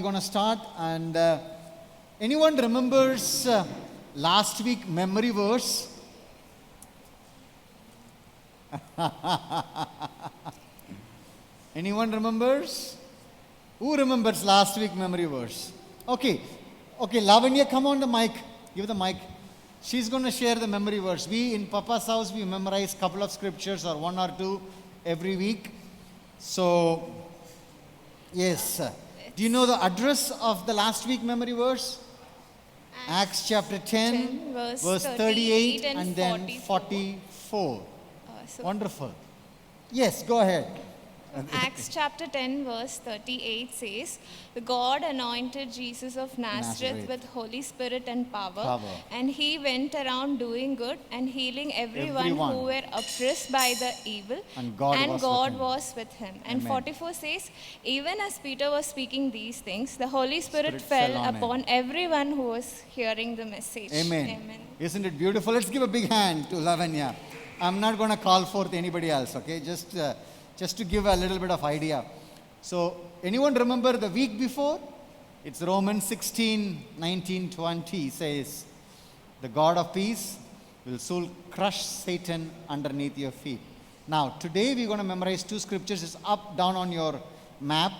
we're going to start. And anyone remembers last week memory verse? Anyone remembers? Who remembers last week memory verse? Okay, Lavanya, come on the mic. Give the mic. She's going to share the memory verse. We in Papa's house, we memorize a couple of scriptures or one or two every week. So, yes. Do you know the address of the last week memory verse? Acts chapter 10 verse 38 and then 44. Wonderful. Yes, go ahead. Acts chapter 10 verse 38 says, "The God anointed Jesus of Nazareth with Holy Spirit and power, and he went around doing good and healing everyone who were oppressed by the evil, and God was with him." And 44 says, "Even as Peter was speaking these things, the Holy Spirit fell upon everyone who was hearing the message." Amen. Isn't it beautiful? Let's give a big hand to Lavanya. I'm not going to call forth anybody else, okay? Just to give a little bit of idea. So, anyone remember the week before? It's Romans 16, 19, 20 says, "The God of peace will soon crush Satan underneath your feet." Now, today we're going to memorize two scriptures. It's up, down on your map.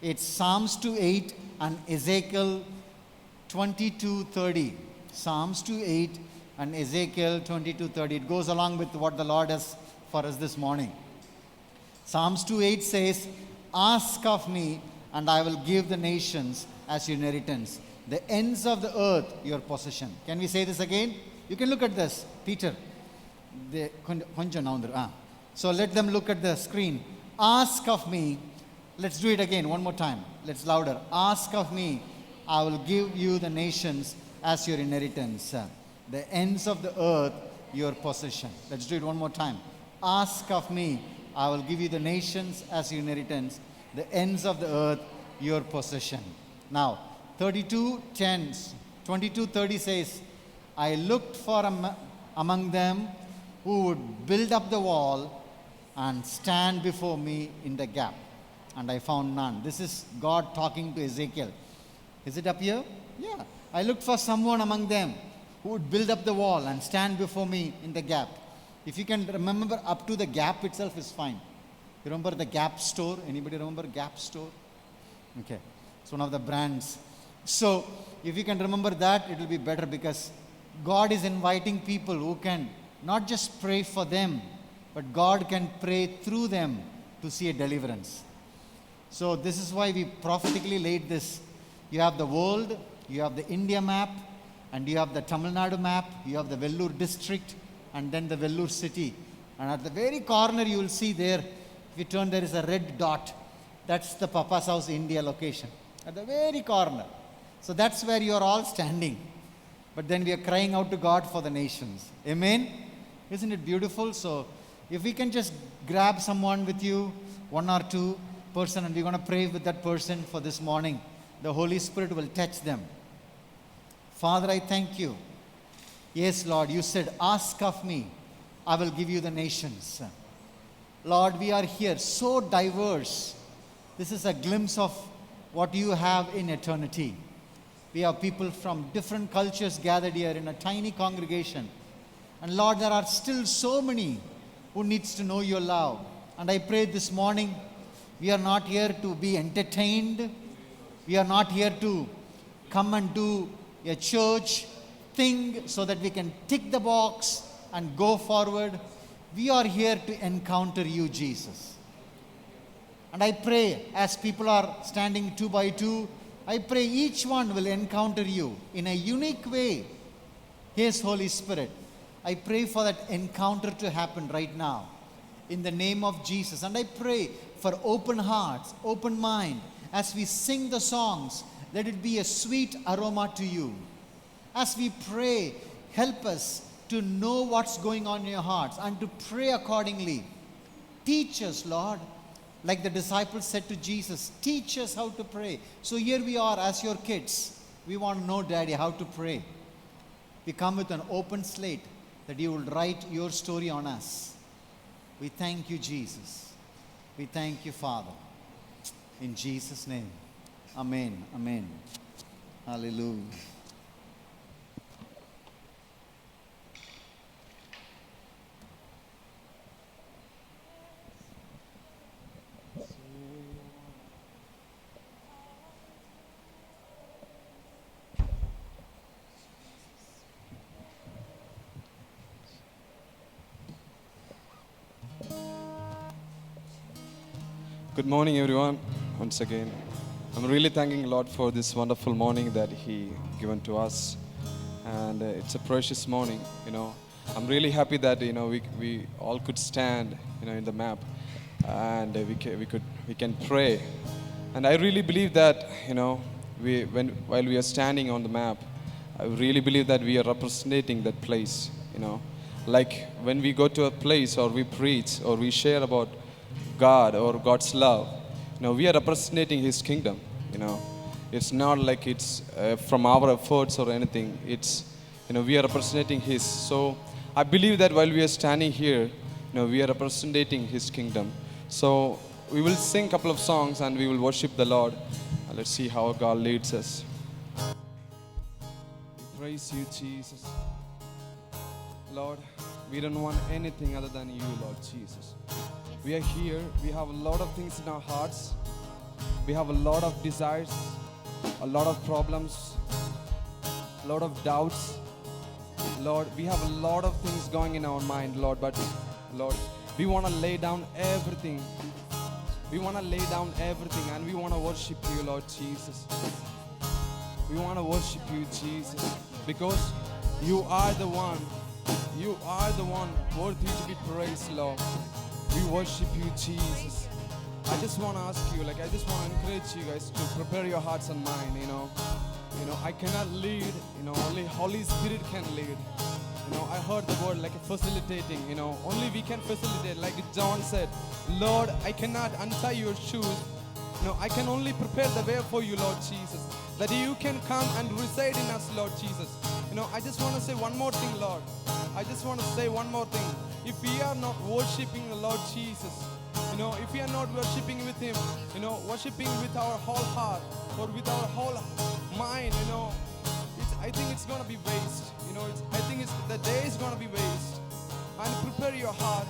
It's Psalms 2:8 and Ezekiel 22:30. Psalms 2:8 and Ezekiel 22:30. It goes along with what the Lord has for us this morning. Psalms 2:8 says, "Ask of me, and I will give the nations as your inheritance, the ends of the earth your possession." Can we say this again? You can look at this, Peter. So let them look at the screen. Ask of me. Let's do it again, one more time. Let's louder. Ask of me, I will give you the nations as your inheritance, the ends of the earth your possession. Let's do it one more time. Ask of me, I will give you the nations as your inheritance, the ends of the earth your possession. Now, 22:30 says, "I looked for among them who would build up the wall and stand before me in the gap, and I found none." This is God talking to Ezekiel. Is it up here? Yeah. "I looked for someone among them who would build up the wall and stand before me in the gap." If you can remember, up to the Gap itself is fine. You remember the Gap store? Anybody remember Gap store? Okay. It's one of the brands. So, if you can remember that, it will be better, because God is inviting people who can not just pray for them, but God can pray through them to see a deliverance. So, this is why we prophetically laid this. You have the world, you have the India map, and you have the Tamil Nadu map, you have the Vellore district, and then the Vellore city. And at the very corner you will see there, if you turn, there is a red dot. That's the Papa's House India location. At the very corner. So that's where you are all standing. But then we are crying out to God for the nations. Amen? Isn't it beautiful? So if we can just grab someone with you, one or two person, and we're going to pray with that person for this morning. The Holy Spirit will touch them. Father, I thank you. Yes, Lord, you said, "Ask of me, I will give you the nations." Lord, we are here so diverse. This is a glimpse of what you have in eternity. We have people from different cultures gathered here in a tiny congregation. And Lord, there are still so many who needs to know your love. And I pray this morning, we are not here to be entertained. We are not here to come and do a church thing so that we can tick the box and go forward. We are here to encounter you, Jesus. And I pray, as people are standing two by two, I pray each one will encounter you in a unique way. Yes, Holy Spirit, I pray for that encounter to happen right now in the name of Jesus. And I pray for open hearts, open mind. As we sing the songs, let it be a sweet aroma to you. As we pray, help us to know what's going on in your hearts and to pray accordingly. Teach us, Lord, like the disciples said to Jesus, teach us how to pray. So here we are as your kids. We want to know, Daddy, how to pray. We come with an open slate that you will write your story on us. We thank you, Jesus. We thank you, Father. In Jesus' name. Amen. Amen. Hallelujah. Good morning, everyone. Once again, I'm really thanking Lord for this wonderful morning that He given to us, and it's a precious morning. I'm really happy that we all could stand in the map, and we can pray, and I really believe that while we are standing on the map, I really believe that we are representing that place. Like when we go to a place or we preach or we share about God or God's love, we are representing His kingdom. It's not like it's from our efforts or anything. It's we are representing His. So I believe that while we are standing here, we are representing His kingdom. So we will sing a couple of songs and we will worship the Lord. Let's see how God leads us. Praise you, Jesus. Lord, we don't want anything other than you, Lord Jesus. We are here, we have a lot of things in our hearts. We have a lot of desires, a lot of problems, a lot of doubts. Lord, we have a lot of things going in our mind, Lord, but Lord, we want to lay down everything. We want to lay down everything and we want to worship you, Lord Jesus. We want to worship you, Jesus, because you are the one. You are the one worthy to be praised, Lord. We worship you, Jesus. I just want to ask you, I just want to encourage you guys to prepare your hearts and mind, I cannot lead, only Holy Spirit can lead. I heard the word like facilitating, only we can facilitate. Like John said, Lord, I cannot untie your shoes. I can only prepare the way for you, Lord Jesus, that you can come and reside in us, Lord Jesus. I just want to say one more thing, Lord. I just want to say one more thing. If we are not worshiping the Lord Jesus, if we are not worshiping with Him, worshiping with our whole heart or with our whole mind, I think it's going to be waste. I think the day is going to be waste. And prepare your heart.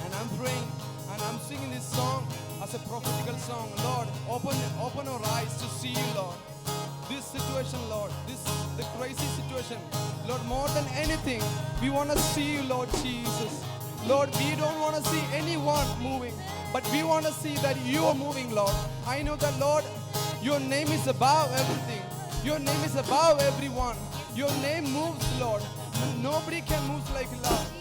And I'm praying and I'm singing this song as a prophetical song. Lord, open our eyes to see you, Lord. This situation, Lord, the crazy situation, Lord, more than anything, we want to see you, Lord Jesus. Lord, we don't want to see anyone moving, but we want to see that you are moving, Lord. I know that, Lord, your name is above everything. Your name is above everyone. Your name moves, Lord, and nobody can move like love.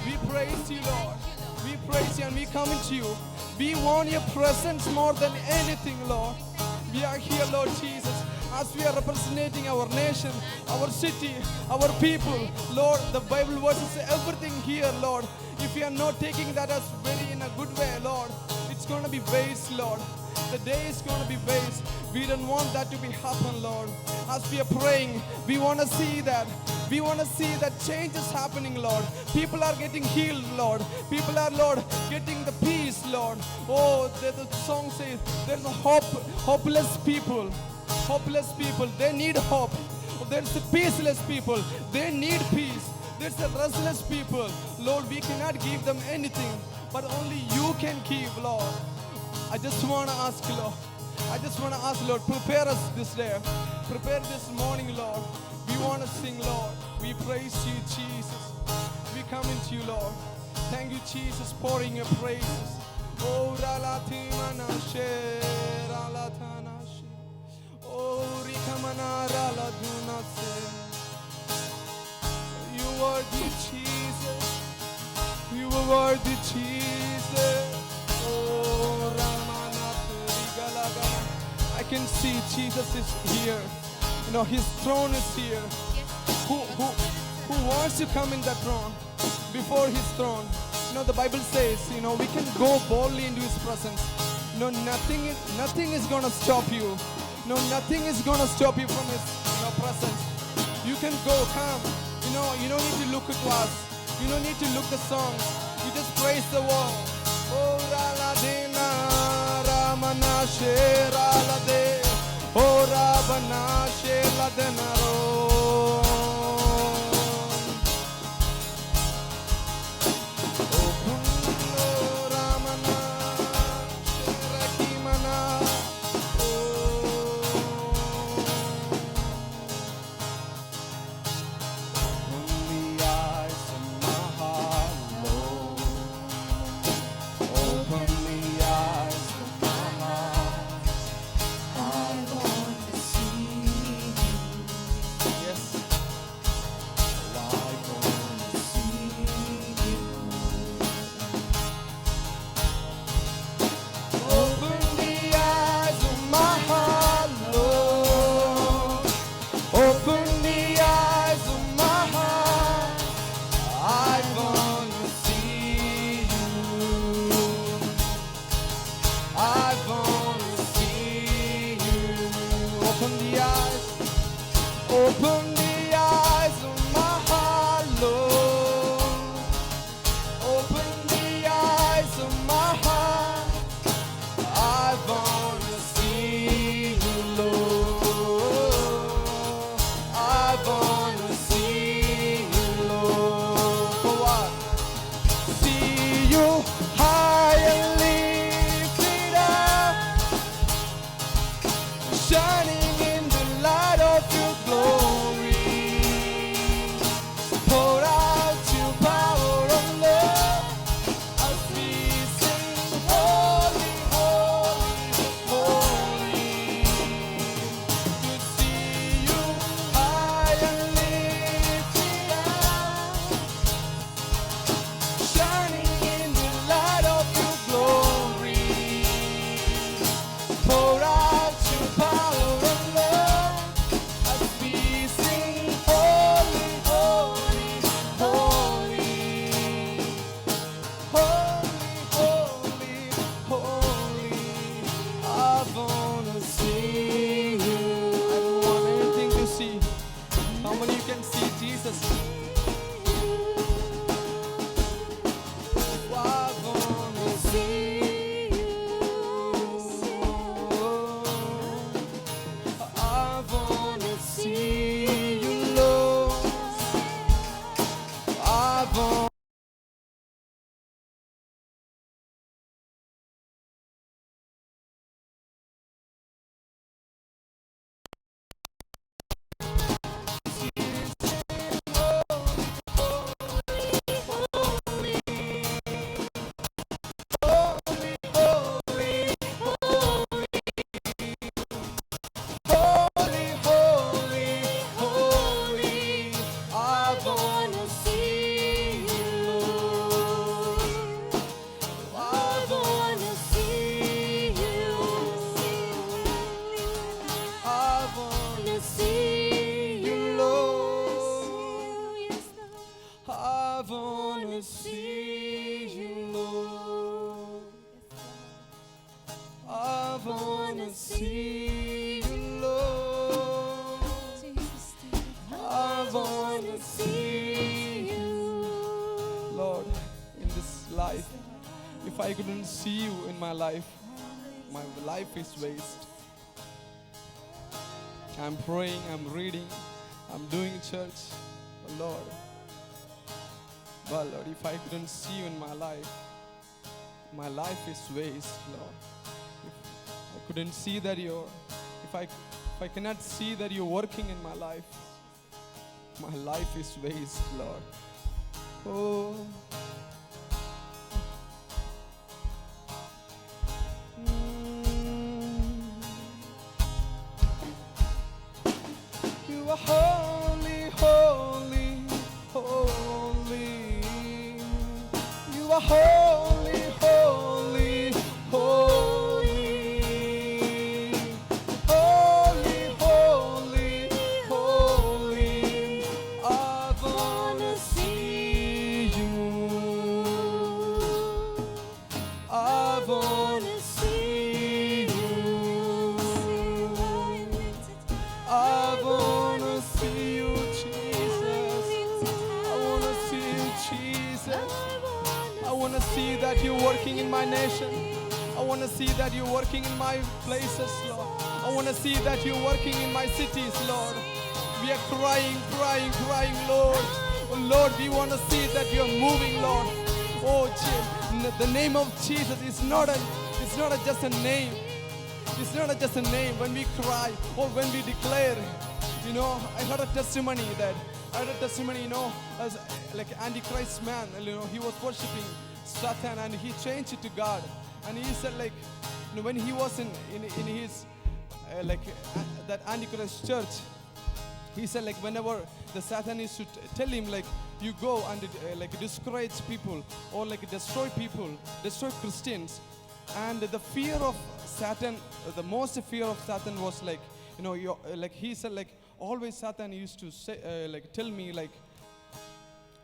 We praise you, Lord. We praise you and we come into you. We want your presence more than anything, Lord. We are here, Lord Jesus, as we are representing our nation, our city, our people. Lord, the Bible verses everything here, Lord. If we are not taking that as very in a good way, Lord, it's going to be waste, Lord. The day is going to be waste. We don't want that to be happen, Lord. As we are praying, we want to see that. We want to see that change is happening, Lord. People are getting healed, Lord. People are, Lord, getting the peace, Lord. Oh, the song says there's a hopeless people. Hopeless people, they need hope. There's the peaceless people, they need peace. There's the restless people. Lord, we cannot give them anything, but only you can give, Lord. I just want to ask, Lord. I just want to ask, Lord, prepare us this day. Prepare this morning, Lord. We want to sing, Lord. We praise you, Jesus. We come into you, Lord. Thank you, Jesus, pouring your praises. Oh, Ralatimana Sheralatana She. Oh, Rikamana Raladuna Se. You are the Jesus. You are worthy, Jesus. Oh, I can see Jesus is here. His throne is here. Who wants to come in that throne? Before his throne. The Bible says, we can go boldly into his presence. Nothing is going to stop you. Nothing is going to stop you from his presence. You can go, come. You don't need to look at us. You don't need to look at the songs. You just praise the word. Oh, Raladina Ramana Sheralade. wanna see you, Lord. I wanna see you, Lord. In this life, if I couldn't see you in my life is waste. I'm praying, I'm reading, I'm doing church, Lord. But Lord, if I couldn't see you in my life is waste, Lord. If I couldn't see that if I cannot see that you're working in my life is waste, Lord. Oh. You are holy, holy, holy. You are holy, holy, holy. Holy, holy, holy. I wanna see you. I wanna see you. I wanna see you, Jesus. I wanna see you, Jesus. I wanna see that you're working in my nation. I wanna see that you're working in my places, Lord. I wanna see that you're working in my cities, Lord. We are crying, crying, crying, Lord. Oh, Lord, we wanna see that you're moving, Lord. Oh, the name of Jesus is not just a name. It's not just a name. When we cry or when we declare, I heard a testimony, as like Antichrist man, he was worshiping Satan and he changed it to God. And he said, like, when he was in his that Antichrist church, he said, like, whenever the Satan is to tell him, like, you go and discourage people or like destroy Christians, and the fear of Satan, the most fear of Satan was like, he said, like, always Satan used to say, tell me, like,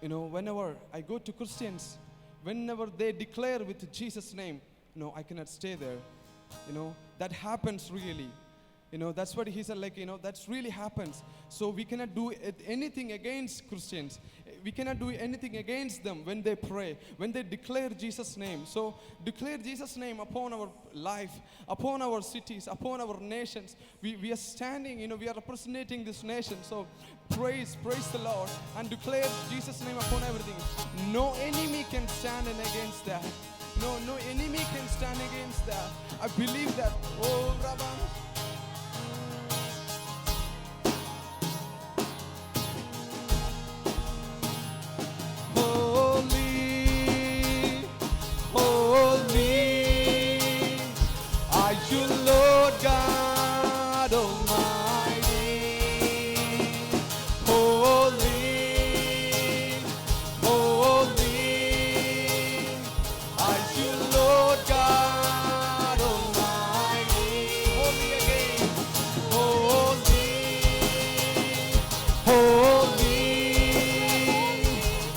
whenever I go to Christians, whenever they declare with Jesus' name, I cannot stay there. That happens really. That's what he said, like, that's really happens. So we cannot do anything against Christians. We cannot do anything against them when they pray, when they declare Jesus' name. So declare Jesus' name upon our life, upon our cities, upon our nations. We are standing, we are representing this nation. So praise the Lord and declare Jesus' name upon everything. No enemy can stand against that. No enemy can stand against that. I believe that. Oh, Rabban.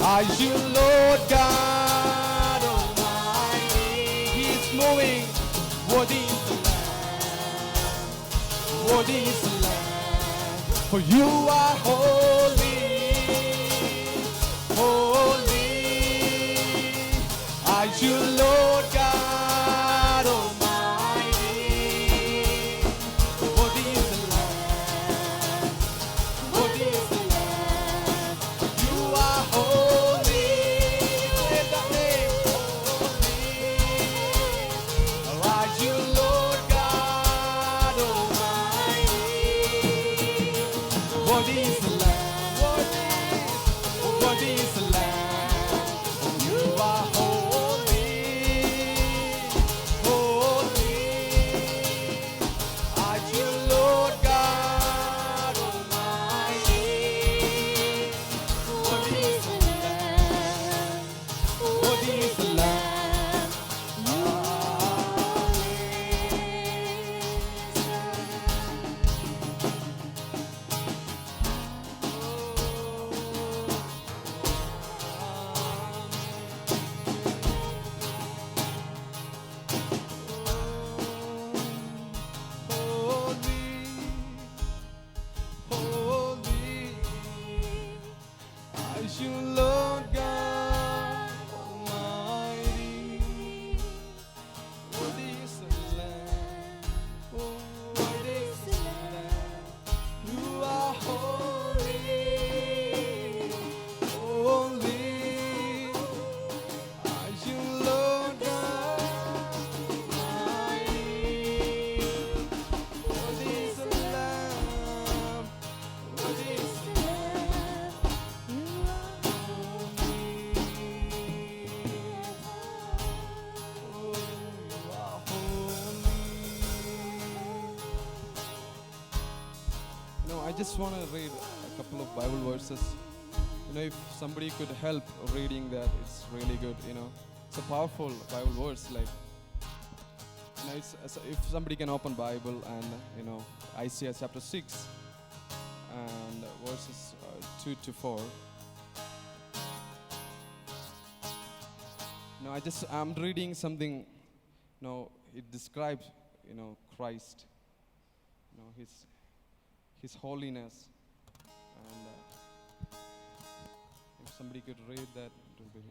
Are you Lord God Almighty? He's moving. Worthy is the Lamb. Worthy is the Lamb. For you are holy. Holy. Are you Lord God Almighty? Worthy is the Lamb. Worthy is the Lamb. You are holy. just want to read a couple of Bible verses. If somebody could help reading that, it's really good. It's a powerful Bible verse. If somebody can open Bible and Isaiah chapter 6 and verses 2 to 4. I'm reading something. It describes Christ. His holiness. And if somebody could read that, it would be.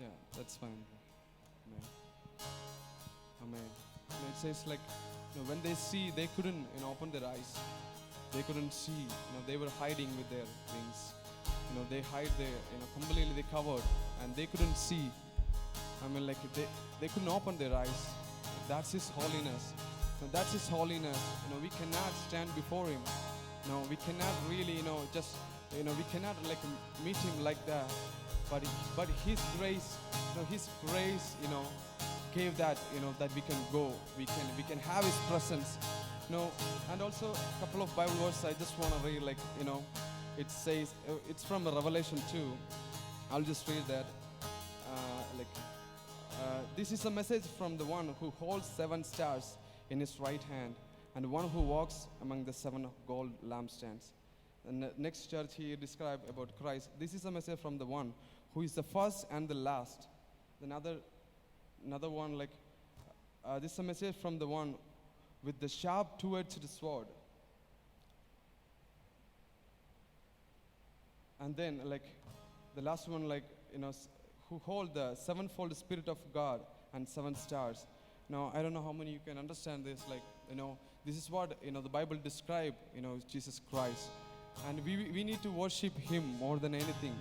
Yeah, that's fine. Amen. Amen. It says when they see, they couldn't open their eyes. They couldn't see. They were hiding with their wings. They hide their, completely they covered, and they couldn't see. They couldn't open their eyes. That's His holiness. That's His holiness. We cannot stand before Him. We cannot really, we cannot meet Him like that. But His grace, His grace, gave that, that we can go, we can have His presence, And also a couple of Bible verses I just want to read, it says, it's from Revelation 2. I'll just read that. This is a message from the one who holds 7 stars in his right hand, and one who walks among the 7 gold lampstands. And the next church he described about Christ. This is a message from the one who is the first and the last. Another one this is a message from the one with the sharp two-edged sword. And then the last one who hold the sevenfold Spirit of God and 7 stars. Now I don't know how many you can understand this. This is what the Bible describe Jesus Christ. And we need to worship Him more than anything.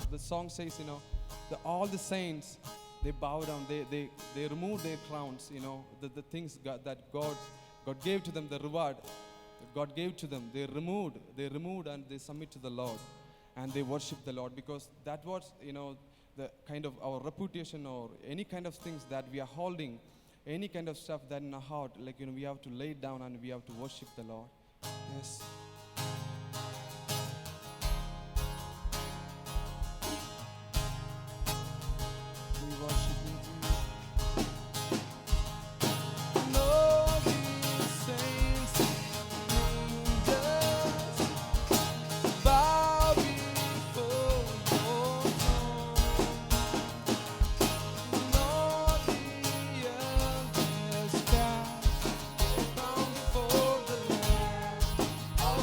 The song says, all the saints, they bow down, they remove their crowns, the things that God gave to them, the reward that God gave to them, they removed and they submit to the Lord, and they worship the Lord, because that was, the kind of our reputation, or any kind of things that we are holding, any kind of stuff that in our heart, we have to lay it down and we have to worship the Lord. Yes. All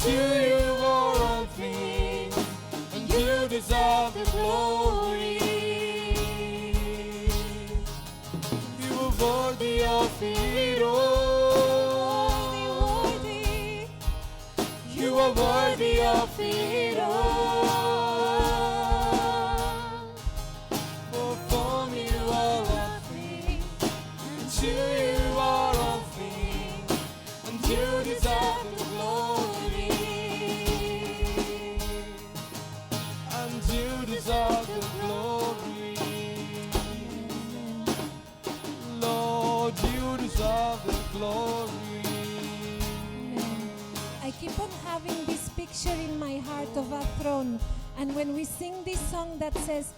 to you are all things, and you deserve the glory. You are worthy of it all. Worthy, You are worthy of it all. For from you are all things, and to you are all things, and you deserve the glory. And you deserve the glory. Lord, you deserve the glory. I keep on having this picture in my heart of a throne. And when we sing this song that says,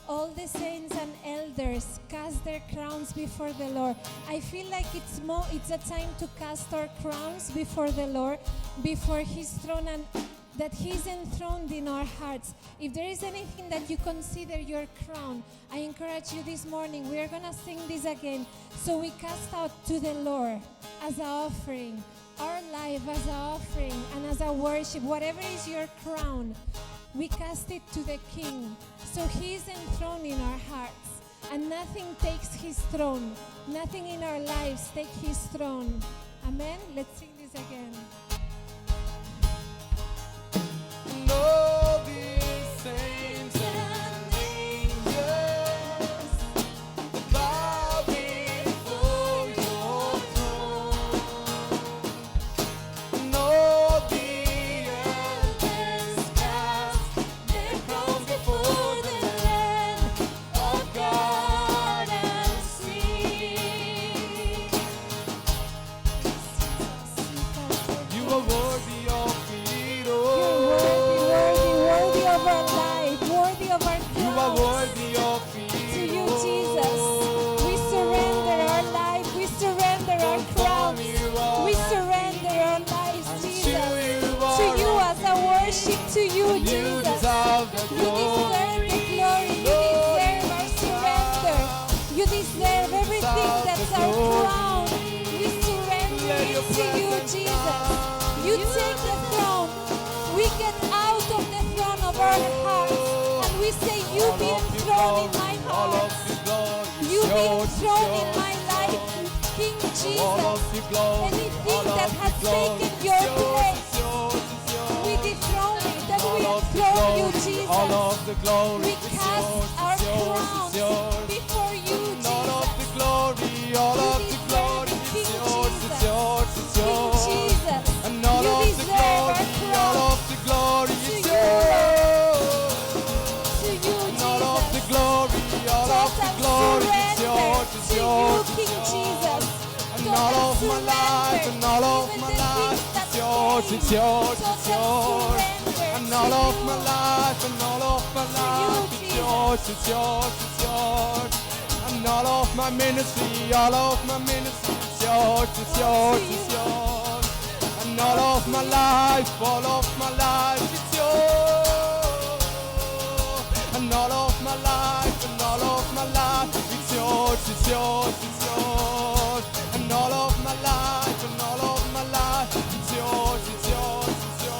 all the saints and elders cast their crowns before the Lord, I feel like it's a time to cast our crowns before the Lord, before His throne, and that He's enthroned in our hearts. If there is anything that you consider your crown, I encourage you this morning, we are going to sing this again. So we cast out to the Lord as an offering, our life as an offering and as a worship, whatever is your crown, we cast it to the King. So He is enthroned in our hearts, and nothing takes His throne. Nothing in our lives takes His throne. Amen? Let's sing this again. And all these saints and angels bow before your throne. And all the elders cast their crowns before the Lamb of God and sing. You are worthy of it all. Worthy of our life, worthy of our You are crowns. worthy of it To you, Jesus, we surrender our life, we surrender our crowns, we surrender our lives, Jesus. To you as a worship, to you, You Jesus. deserve the You deserve the glory, you deserve our surrender. You deserve everything that's our crown. We surrender it to you, Jesus. You take the throne. We get out of the throne of our hearts and we say, you be enthroned in my heart. You be enthroned in my life, King Jesus. Anything that has taken your place, we dethrone it and we enthrone you, Jesus. We cast our crowns before you, Jesus. All of the glory, all of the glory, it's yours, it's yours, it's King yours. Jesus, And all you of the deserve our glory, all crown. of the glory, To it's you, yours. To you, And all of the Jesus. glory, all of the Total glory, it's surrender yours, to it's you, yours, King it's yours. Jesus. And all of my life, and all of my life, it's yours, it's yours, it's yours. And all of my life, and all of my life, it's yours, it's yours, it's yours. And all of my ministry, all of my ministry, it's yours, it's yours, it's yours. And all of my life, it's yours. And all of my life, and all of my life, it's yours, it's yours, it's yours. And all of my life, and all of my life, it's yours, it's yours, it's yours.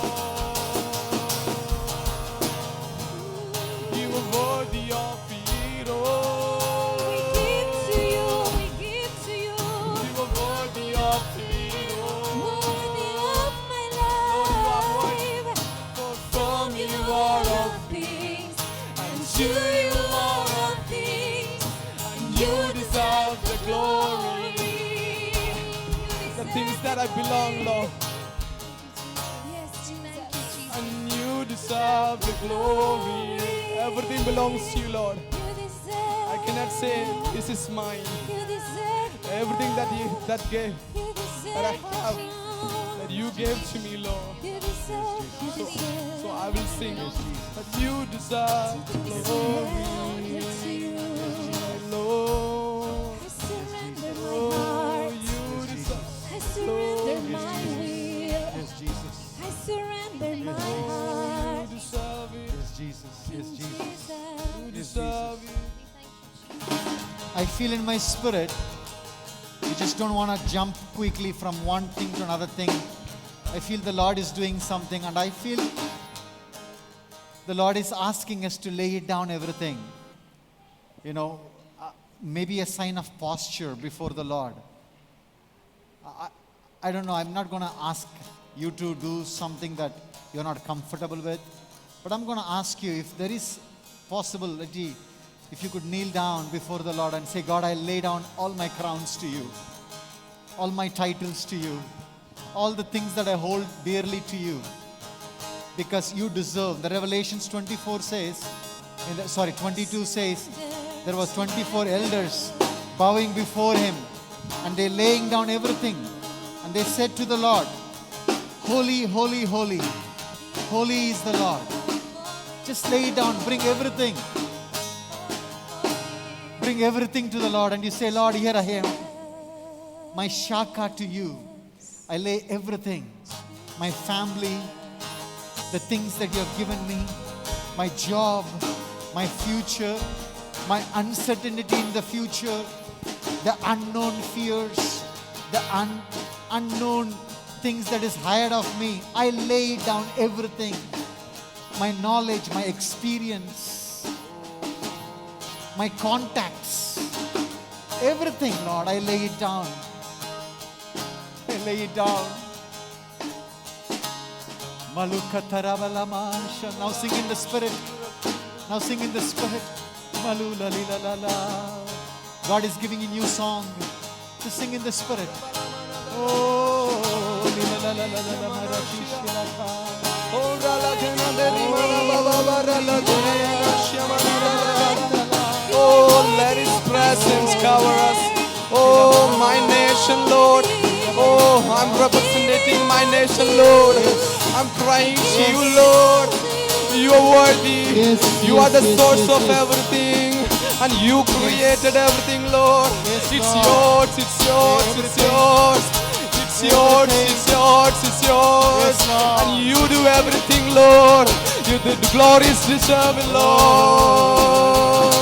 You are worthy of it all. We give to you, we give to you. You are worthy of it all. Worthy of my life. For from you are all things, and to you are all things, and you deserve the glory. The things that I belong, Lord, Yes, Jesus. and you deserve the glory. Everything belongs to you, Lord. You deserve. I cannot say this is mine. You deserve. Everything that you that gave, You deserve. that I have, that you gave to me, Lord. You deserve. You deserve. So I will sing that you deserve the glory, Lord. I surrender my Oh, heart. you deserve. I surrender my will. Yes, Jesus. I surrender my You heart. deserve it. Yes, Jesus. Yes, Jesus. Jesus. You deserve it. I feel in my spirit, you just don't want to jump quickly from one thing to another thing. I feel the Lord is doing something, and I feel the Lord is asking us to lay it down everything. You know, maybe a sign of posture before the Lord. I don't know, I'm not going to ask you to do something that you're not comfortable with, but I'm going to ask you, if there is possibility, if you could kneel down before the Lord and say, God, I lay down all my crowns to you, all my titles to you, all the things that I hold dearly to you, because you deserve. The Revelations 24 says, 22 says, there was 24 elders bowing before him, and they laying down everything, and they said to the Lord, holy, holy, holy, holy is the Lord. Just lay it down, bring everything. Bring everything to the Lord, and you say, Lord, here I am. My shaka to you. I lay everything. My family, the things that you have given me, my job, my future, my uncertainty in the future, the unknown fears, the unknown things that is ahead of me. I lay down everything. My knowledge, my experience, my contacts, everything, Lord, I lay it down. I lay it down. Now sing in the Spirit. Now sing in the Spirit. God is giving a new song to sing in the Spirit. Oh, oh, let His presence cover us. Oh, my nation, Lord. Oh, I'm representing my nation, Lord. I'm crying to you, Lord. You are worthy. You are the source of everything. And you created everything, Lord. It's yours, it's yours, it's yours. It's yours, it's yours, it's yours. And you do everything, Lord. You the glory is deserved, Lord.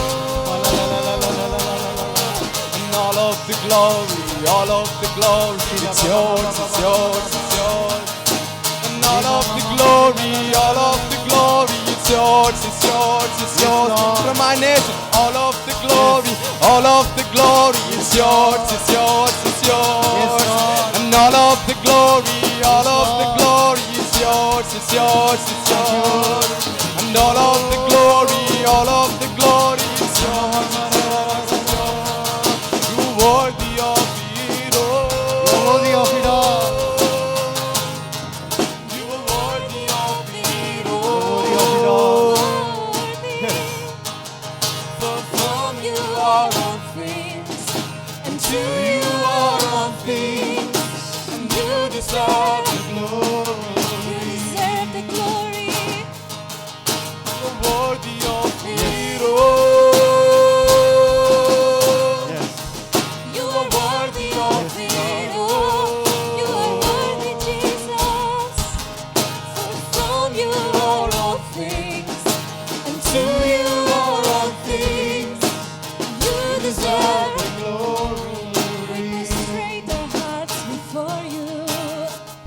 And all of the glory, all of the glory, it's yours, it's yours, it's yours. And all of the glory, all of the glory, it's yours, it's yours, it's yours. From my nation, all of the glory, all of the glory, it's yours, it's yours, it's yours. And all of the glory, all of the glory, it's yours, it's yours, it's yours. And all of the glory, all of the glory, it's yours, it's yours, it's yours. You're worthy of it all. You're worthy of it all. You are worthy of it Worthy of it all. For from you are all things, and to you are all things, and you deserve the glory. You deserve the glory. You're worthy of it all. Yes. You are worthy of it all. You are worthy, Jesus. For from you are all things, and to you are all things. You deserve the glory. We prostrate our hearts before you.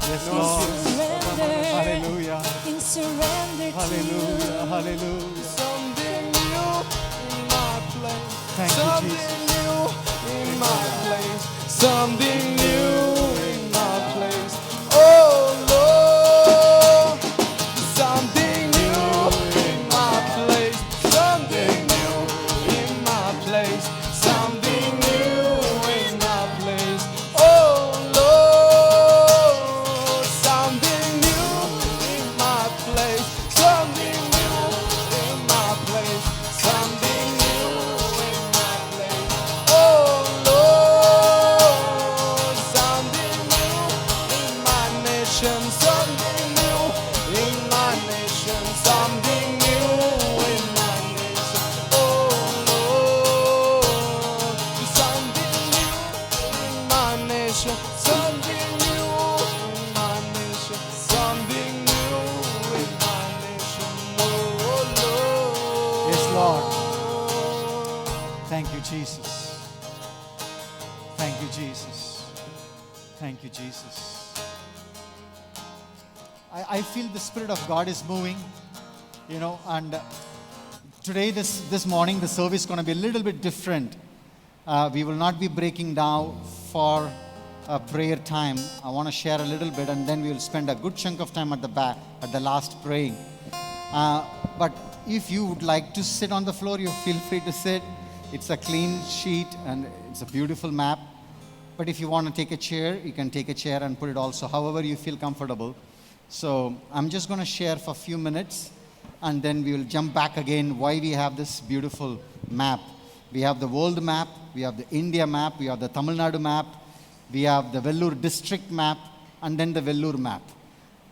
Yes, In Lord. surrender. Hallelujah. In surrender to Hallelujah. you. Hallelujah. Something new in my place. Thank you, Something Jesus. new in my place. Something new in my place. Oh Lord, something new in my place. Something new in my place. Something new in my place. Oh Lord, something new in my place. Something new in my place. Something new in my place. Oh Lord, something new in my nation. Something new in my nation. Something new in my nation. Oh Lord, something new in my nation. Something new in my nation. Something new in my nation. Oh Lord. Yes, Lord. Thank you, Jesus. Thank you, Jesus. Thank you, Jesus. I feel the Spirit of God is moving, and today, this morning, the service is going to be a little bit different. We will not be breaking down for a prayer time. I want to share a little bit, and then we will spend a good chunk of time at the back, at the last praying. But if you would like to sit on the floor, you feel free to sit. It's a clean sheet, and it's a beautiful map. But if you want to take a chair, you can take a chair and put it also, however you feel comfortable. So I'm just going to share for a few minutes, and then we will jump back again why we have this beautiful map. We have the world map, we have the India map, we have the Tamil Nadu map, we have the Vellore district map, and then the Vellore map.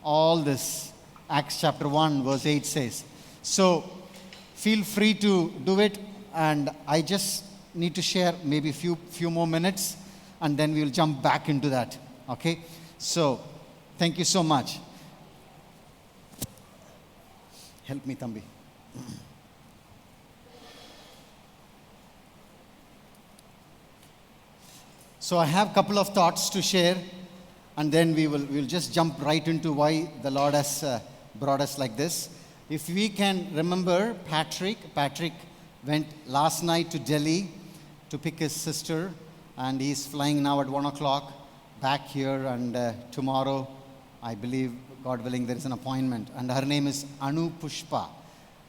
All this, Acts chapter 1, verse 8 says. So feel free to do it, and I just need to share maybe a few more minutes, and then we will jump back into that. Okay? So, thank you so much. Help me, Thambi. So I have a couple of thoughts to share, and then we'll just jump right into why the Lord has brought us like this. If we can remember Patrick went last night to Delhi to pick his sister, and he's flying now at 1 o'clock back here, and tomorrow, I believe, God willing, there is an appointment. And her name is Anu Pushpa,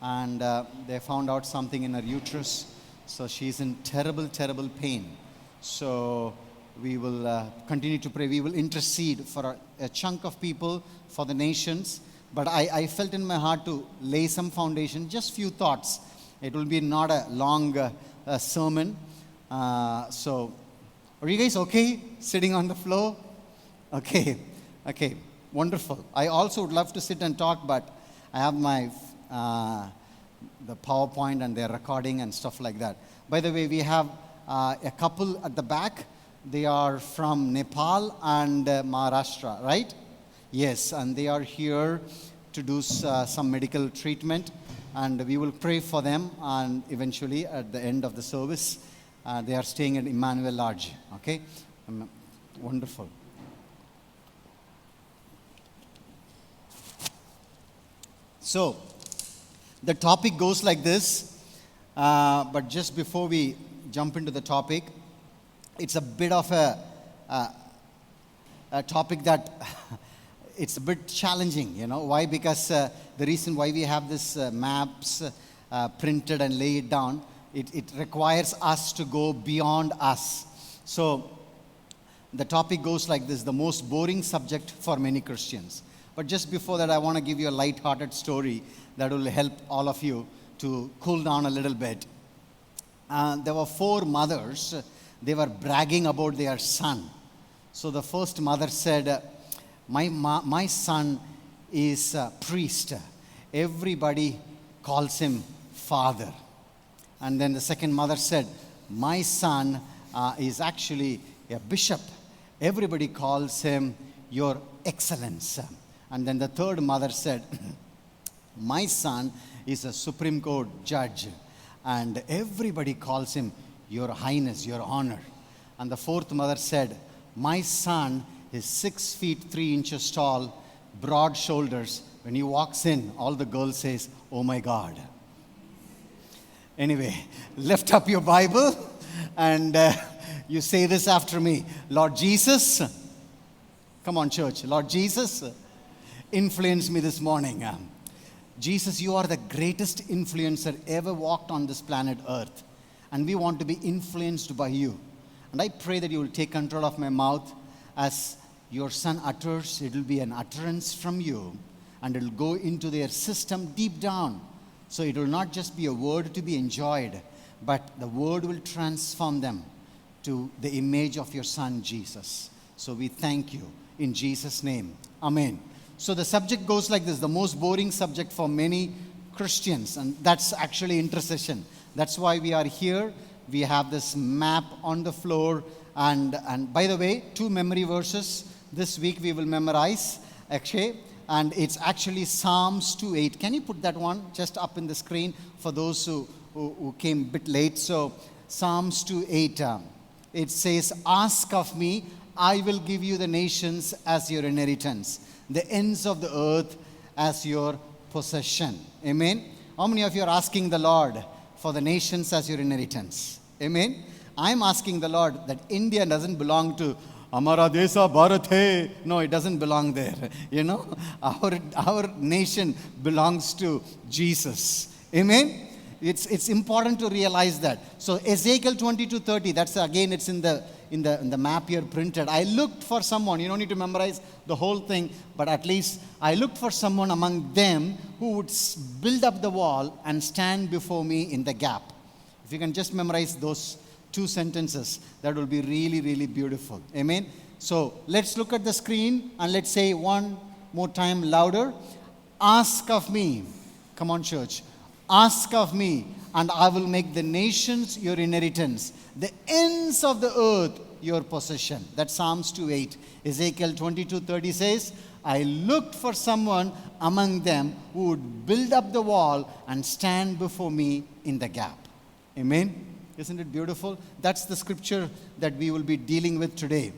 and they found out something in her uterus, so she's in terrible, terrible pain. So we will continue to pray. We will intercede for a chunk of people, for the nations. But I felt in my heart to lay some foundation, just few thoughts. It will be not a long sermon. So, are you guys okay sitting on the floor? Okay, wonderful. I also would love to sit and talk, but I have my the PowerPoint and their recording and stuff like that. By the way, we have a couple at the back. They are from Nepal and Maharashtra, right? Yes, and they are here to do some medical treatment, and we will pray for them, and eventually at the end of the service, they are staying at Emmanuel Lodge, okay? Wonderful. So, the topic goes like this, but just before we jump into the topic, it's a bit of a topic that it's a bit challenging, Why? Because the reason why we have this maps printed and lay it down, it requires us to go beyond us. So the topic goes like this: the most boring subject for many Christians. But just before that, I want to give you a light-hearted story that will help all of you to cool down a little bit. There were 4 mothers. They were bragging about their son. So the first mother said, my son is a priest. Everybody calls him father. And then the second mother said, my son is actually a bishop. Everybody calls him your excellence. And then the third mother said, my son is a Supreme Court judge, and everybody calls him your highness, your honor. And the fourth mother said, my son is 6 feet 3 inches tall, broad shoulders. When he walks in, all the girls says, oh my God. Anyway, lift up your Bible and you say this after me. Lord Jesus, come on church, Lord Jesus, influence me this morning. Jesus, you are the greatest influencer ever walked on this planet Earth. And we want to be influenced by you. And I pray that you will take control of my mouth. As your son utters, it will be an utterance from you. And it will go into their system deep down. So it will not just be a word to be enjoyed, but the word will transform them to the image of your son, Jesus. So we thank you in Jesus' name. Amen. So the subject goes like this: the most boring subject for many Christians. And that's actually intercession. That's why we are here. We have this map on the floor. And by the way, 2 memory verses this week we will memorize, actually. And it's actually Psalms 2:8. Can you put that one just up in the screen for those who came a bit late? So Psalms 2:8, it says, ask of me, I will give you the nations as your inheritance, the ends of the earth as your possession. Amen. How many of you are asking the Lord for the nations as your inheritance? Amen. I'm asking the Lord that India doesn't belong to Amara Desa Bharat hai. No, it doesn't belong there. You know, our nation belongs to Jesus. Amen. It's important to realize that. So Ezekiel 22:30, that's again, it's in the map here printed. I looked for someone, you don't need to memorize the whole thing, but at least I looked for someone among them who would build up the wall and stand before me in the gap. If you can just memorize those 2 sentences, that will be really, really beautiful. Amen. So let's look at the screen and let's say one more time louder. Ask of me. Come on, church. Ask of me, and I will make the nations your inheritance, the ends of the earth your possession. That's Psalms 2:8. Ezekiel 22:30 says, I looked for someone among them who would build up the wall and stand before me in the gap. Amen. Isn't it beautiful? That's the scripture that we will be dealing with today.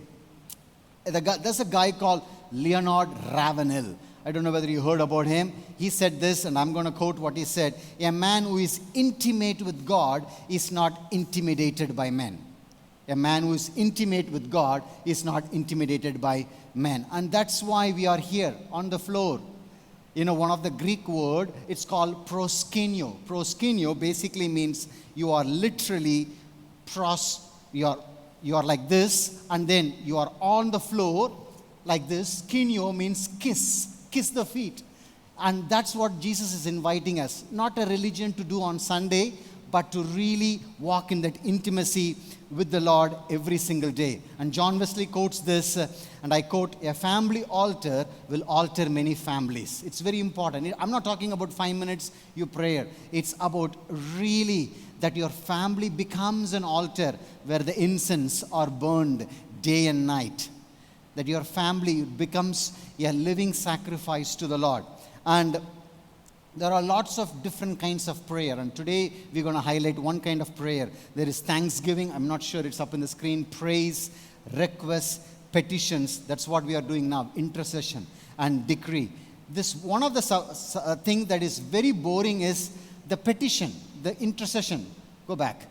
There's a guy called Leonard Ravenhill. I don't know whether you heard about him. He said this, and I'm going to quote what he said. A man who is intimate with God is not intimidated by men. A man who is intimate with God is not intimidated by men. And that's why we are here on the floor. You know, one of the Greek word, it's called proskenio. Proskenio basically means you are literally you are like this, and then you are on the floor like this. Skenio means kiss the feet. And that's what Jesus is inviting us. Not a religion to do on Sunday, but to really walk in that intimacy with the Lord every single day. And John Wesley quotes this, and I quote, a family altar will alter many families. It's very important. I'm not talking about 5 minutes, you prayer. It's about really that your family becomes an altar where the incense are burned day and night. That your family becomes a living sacrifice to the Lord. And there are lots of different kinds of prayer. And today we're going to highlight one kind of prayer. There is thanksgiving. I'm not sure it's up in the screen. Praise, requests, petitions. That's what we are doing now. Intercession and decree. This one of the thing that is very boring is the petition, the intercession. Go back.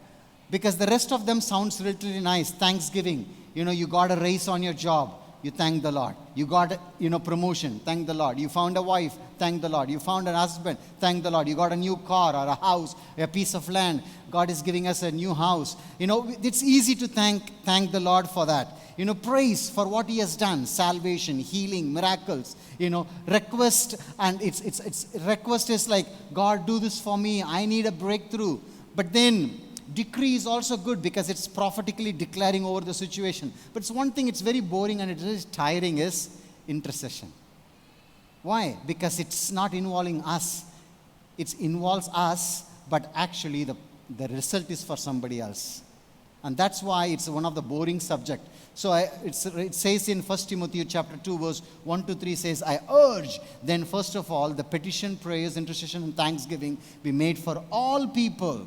Because the rest of them sounds really nice. Thanksgiving. You know, you got a raise on your job. You thank the Lord. You got, promotion. Thank the Lord. You found a wife. Thank the Lord. You found an husband. Thank the Lord. You got a new car or a house, a piece of land. God is giving us a new house. It's easy to thank the Lord for that. Praise for what He has done. Salvation, healing, miracles. Request, and it's request is like, God, do this for me. I need a breakthrough. But then decree is also good because it's prophetically declaring over the situation. But it's one thing, it's very boring and it is tiring, is intercession. Why? Because it's not involving us. It involves us, but actually the result is for somebody else. And that's why it's one of the boring subject. So it says in 1 Timothy chapter 2 verse 1-3 says, I urge then first of all the petition, prayers, intercession and thanksgiving be made for all people.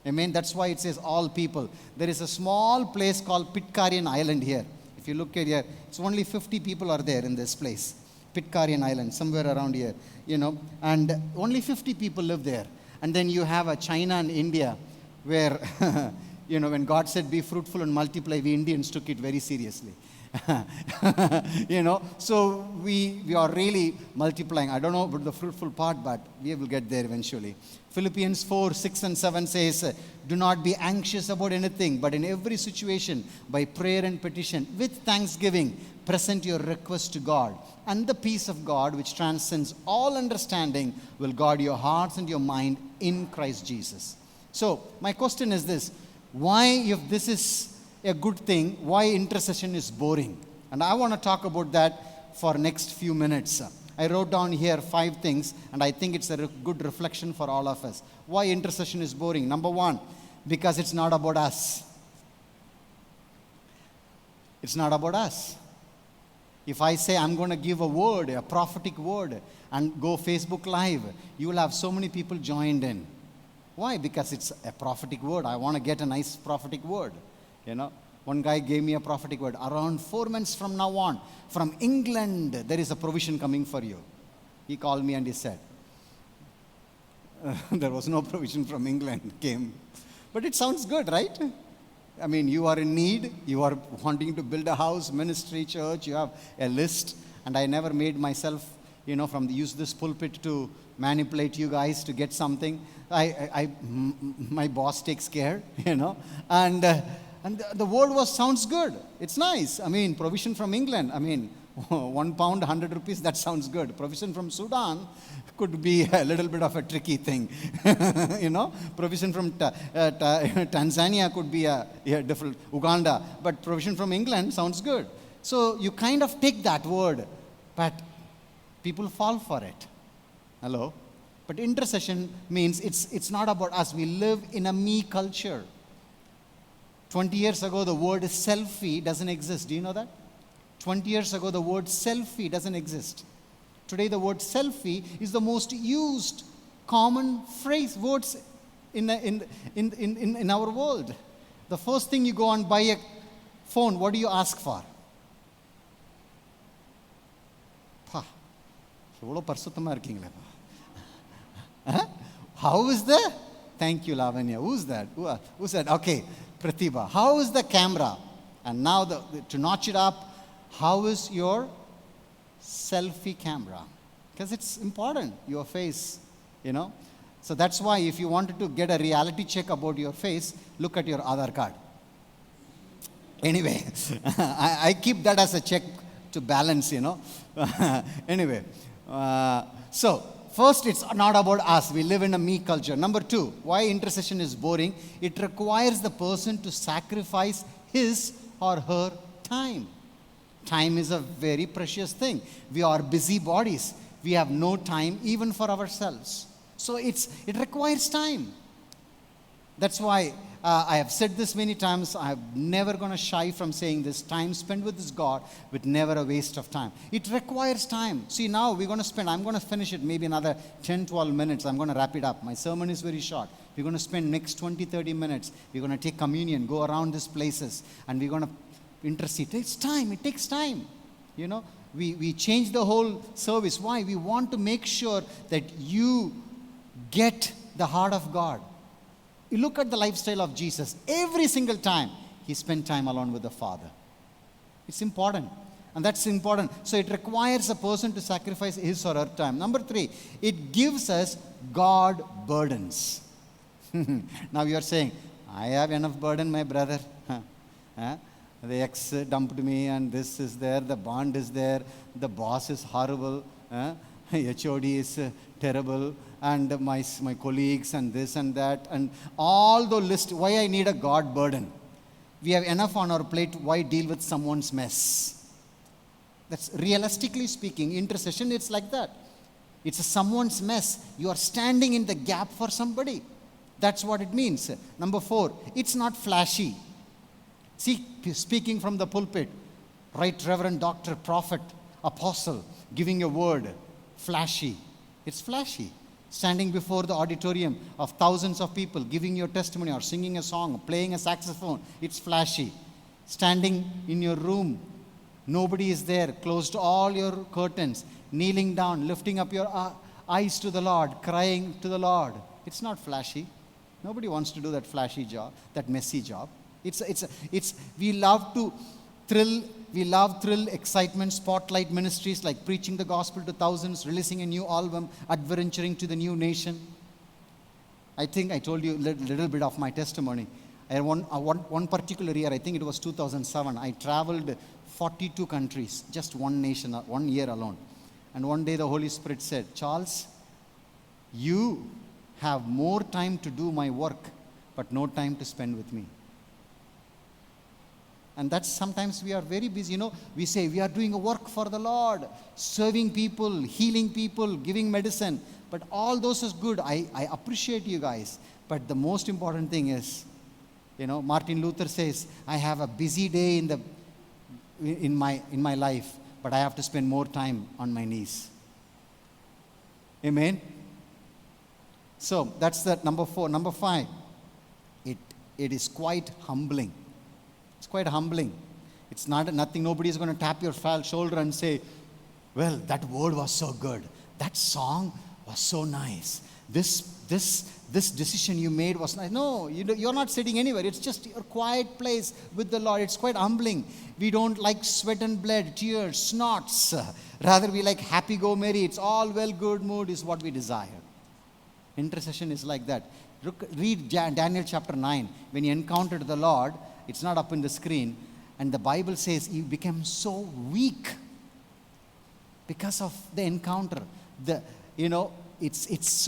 Amen. That's why it says all people. There is a small place called Pitcairn Island here. If you look at here, it's only 50 people are there in this place. Pitcairn Island, somewhere around here, and only 50 people live there. And then you have a China and India where, when God said be fruitful and multiply, we Indians took it very seriously. So we are really multiplying. I don't know about the fruitful part, but we will get there eventually. Philippians 4:6-7 says, do not be anxious about anything, but in every situation, by prayer and petition, with thanksgiving, present your request to God. And the peace of God, which transcends all understanding, will guard your hearts and your mind in Christ Jesus. So, my question is this. Why, if this is a good thing, why intercession is boring? And I want to talk about that for next few minutes. I wrote down here 5 things, and I think it's a good reflection for all of us. Why intercession is boring? Number 1, because it's not about us. It's not about us. If I say I'm going to give a word, a prophetic word, and go Facebook Live, you will have so many people joined in. Why? Because it's a prophetic word. I want to get a nice prophetic word. One guy gave me a prophetic word. Around 4 months from now on, from England, there is a provision coming for you. He called me and he said, there was no provision from England came. But it sounds good, right? I mean, you are in need. You are wanting to build a house, ministry, church. You have a list. And I never made myself, use this pulpit to manipulate you guys to get something. My boss takes care, And the word sounds good. It's nice. I mean, provision from England. I mean, 1 pound, 100 rupees, that sounds good. Provision from Sudan could be a little bit of a tricky thing. Provision from Tanzania could be a different, Uganda. But provision from England sounds good. So you kind of take that word, but people fall for it. Hello? But intercession means it's not about us. We live in a me culture. 20 years ago, the word selfie doesn't exist. Do you know that? 20 years ago, the word selfie doesn't exist. Today, the word selfie is the most used common phrase, words in our world. The first thing you go and buy a phone, what do you ask for? How is the? Thank you, Lavanya. Who's that? Who said? Okay, Pratibha. How is the camera? And now to notch it up, how is your selfie camera? Because it's important, your face, So that's why if you wanted to get a reality check about your face, look at your Aadhaar card. Anyway, I keep that as a check to balance, Anyway, so first, it's not about us. We live in a me culture. Number 2, why intercession is boring? It requires the person to sacrifice his or her time. Time is a very precious thing. We are busy bodies. We have no time even for ourselves. So it requires time. That's why I have said this many times. I'm never going to shy from saying this. Time spent with this God, with never a waste of time. It requires time. See, now I'm going to finish it maybe another 10, 12 minutes. I'm going to wrap it up. My sermon is very short. We're going to spend next 20, 30 minutes. We're going to take communion, go around these places, and we're going to intercede. It takes time. We change the whole service. Why? We want to make sure that you get the heart of God. You look at the lifestyle of Jesus. Every single time, he spent time alone with the Father. It's important. And that's important. So it requires a person to sacrifice his or her time. Number 3, it gives us God burdens. Now you are saying, I have enough burden, my brother. The ex dumped me and this is there, the bond is there, the boss is horrible, HOD is terrible, and my colleagues and this and that, and all the list. Why I need a God burden? We have enough on our plate. Why deal with someone's mess? That's realistically speaking, intercession, it's like that. It's someone's mess. You are standing in the gap for somebody. That's what it means. Number 4, it's not flashy. See, speaking from the pulpit, right Reverend Doctor, Prophet, Apostle, giving a word, flashy. It's flashy. Standing before the auditorium of thousands of people, giving your testimony or singing a song, playing a saxophone, it's flashy. Standing in your room, nobody is there, closed all your curtains, kneeling down, lifting up your eyes to the Lord, crying to the Lord. It's not flashy. Nobody wants to do that flashy job, that messy job. We love thrill, excitement, spotlight ministries like preaching the gospel to thousands, releasing a new album, adventuring to the new nation. I think I told you a little bit of my testimony. One particular year, I think it was 2007, I traveled 42 countries, just one nation, 1 year alone. And one day the Holy Spirit said, Charles, you have more time to do my work, but no time to spend with me. And that's sometimes we are very busy. We say we are doing a work for the Lord, serving people, healing people, giving medicine. But all those is good. I appreciate you guys. But the most important thing is, Martin Luther says, I have a busy day in my life, but I have to spend more time on my knees. Amen? So that's the number 4. Number 5, it is quite humbling. It's quite humbling. It's not nothing. Nobody is going to tap your shoulder and say, well, that word was so good. That song was so nice. This decision you made was nice. No, you're not sitting anywhere. It's just your quiet place with the Lord. It's quite humbling. We don't like sweat and blood, tears, snorts. Rather, we like happy go merry. It's all well, good mood is what we desire. Intercession is like that. Read Daniel chapter 9. When he encountered the Lord, it's not up in the screen, and the Bible says he became so weak because of the encounter. It's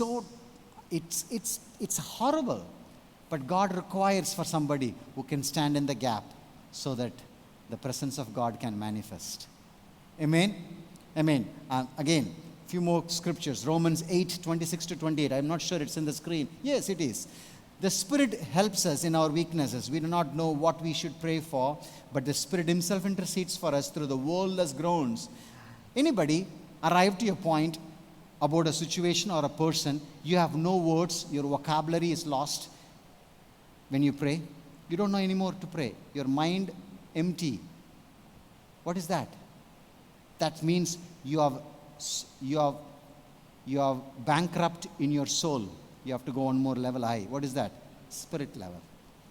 horrible. But God requires for somebody who can stand in the gap so that the presence of God can manifest. Amen? Amen. Again, few more scriptures. Romans 8:26-28. I'm not sure it's in the screen. Yes, it is. The Spirit helps us in our weaknesses. We do not know what we should pray for, but the Spirit Himself intercedes for us through the wordless groans. Anybody arrive to a point about a situation or a person, you have no words, your vocabulary is lost when you pray? You don't know anymore to pray. Your mind empty. What is that? That means you are bankrupt in your soul. You have to go one more level high. What is that? Spirit level.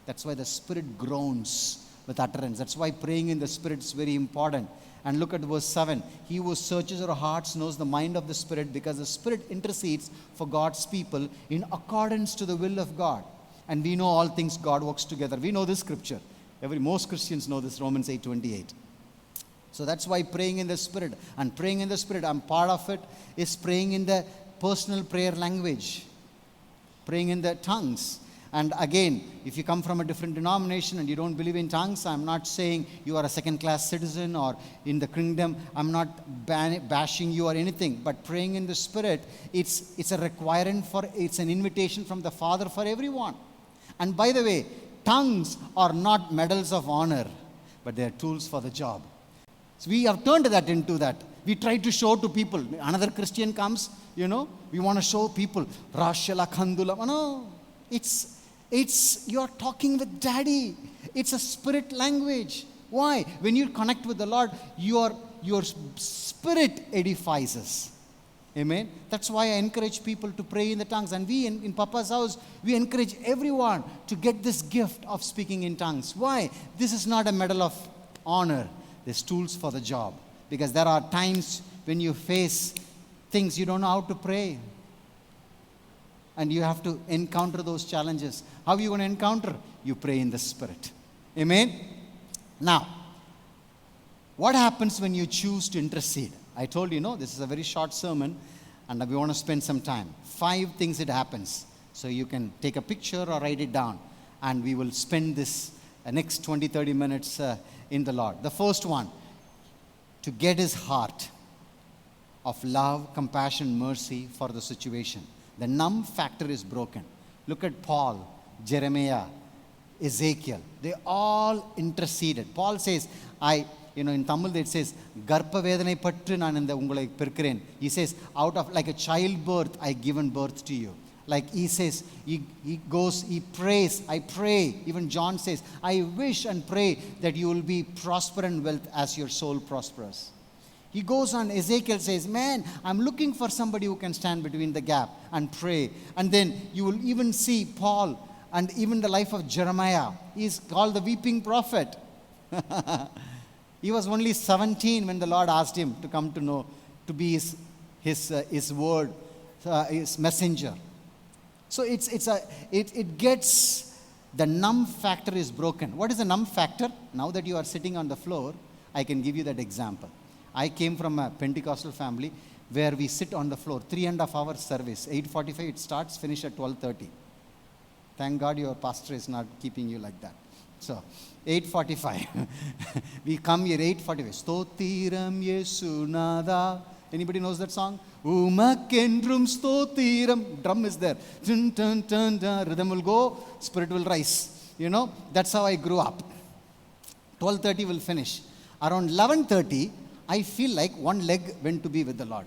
That's why the Spirit groans with utterance. That's why praying in the Spirit is very important. And look at verse 7. He who searches our hearts knows the mind of the Spirit, because the Spirit intercedes for God's people in accordance to the will of God. And we know all things God works together. We know this scripture. Most Christians know this, Romans 8:28. So that's why praying in the Spirit, and praying in the Spirit, I'm part of it, is praying in the personal prayer language, praying in the tongues. And again, if you come from a different denomination and you don't believe in tongues, I'm not saying you are a second-class citizen or in the kingdom. I'm not bashing you or anything. But praying in the Spirit, it's a requirement it's an invitation from the Father for everyone. And by the way, tongues are not medals of honor, but they are tools for the job. So we have turned that into that. We try to show to people. Another Christian comes, we want to show people. Rashala Khandula. No, it's you're talking with Daddy. It's a spirit language. Why? When you connect with the Lord, your spirit edifies us. Amen. That's why I encourage people to pray in the tongues. And we in Papa's house, we encourage everyone to get this gift of speaking in tongues. Why? This is not a medal of honor. There's tools for the job. Because there are times when you face things you don't know how to pray. And you have to encounter those challenges. How are you going to encounter? You pray in the Spirit. Amen? Now, what happens when you choose to intercede? I told you, this is a very short sermon, and we want to spend some time. 5 things that happens. So you can take a picture or write it down. And we will spend this next 20-30 minutes in the Lord. The first one, to get His heart of love, compassion, mercy for the situation. The numb factor is broken. Look at Paul, Jeremiah, Ezekiel. They all interceded. Paul says, in Tamil it says, Garpa Vedanai Patru naan ungalai pirkiren. He says, out of like a childbirth, I given birth to you. Like he says, he goes, he prays, I pray. Even John says, I wish and pray that you will be prosper and wealth as your soul prospers. He goes on, Ezekiel says, man, I'm looking for somebody who can stand between the gap and pray. And then you will even see Paul and even the life of Jeremiah. He's called the weeping prophet. He was only 17 when the Lord asked him to come to know, to be his word, his messenger. So it gets, the numb factor is broken. What is the numb factor? Now that you are sitting on the floor, I can give you that example. I came from a Pentecostal family where we sit on the floor, 3.5 hour service. 8:45 it starts, finish at 12:30. Thank God your pastor is not keeping you like that. So 8:45. We come here 8:45. Stothiram Yesunada. Anybody knows that song? Umakendrum stothiram. Drum is there. Dun, dun, dun, dun. Rhythm will go, spirit will rise. That's how I grew up. 12:30 will finish. Around 11:30, I feel like one leg went to be with the Lord.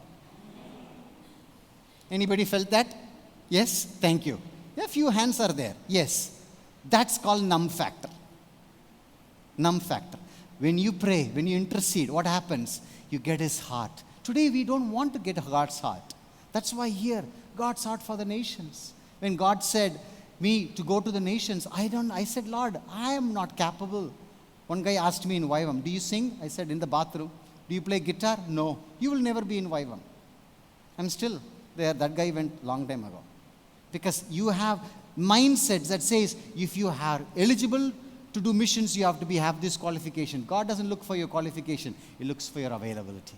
Anybody felt that? Yes? Thank you. A few hands are there. Yes. That's called numb factor. Numb factor. When you pray, when you intercede, what happens? You get his heart. Today we don't want to get God's heart. That's why here, God's heart for the nations. When God said me to go to the nations, I said, Lord, I am not capable. One guy asked me in Vaivam, do you sing? I said, in the bathroom. Do you play guitar? No. You will never be in Vaivam. I'm still there. That guy went long time ago. Because you have mindsets that says, if you are eligible to do missions, you have to have this qualification. God doesn't look for your qualification. He looks for your availability.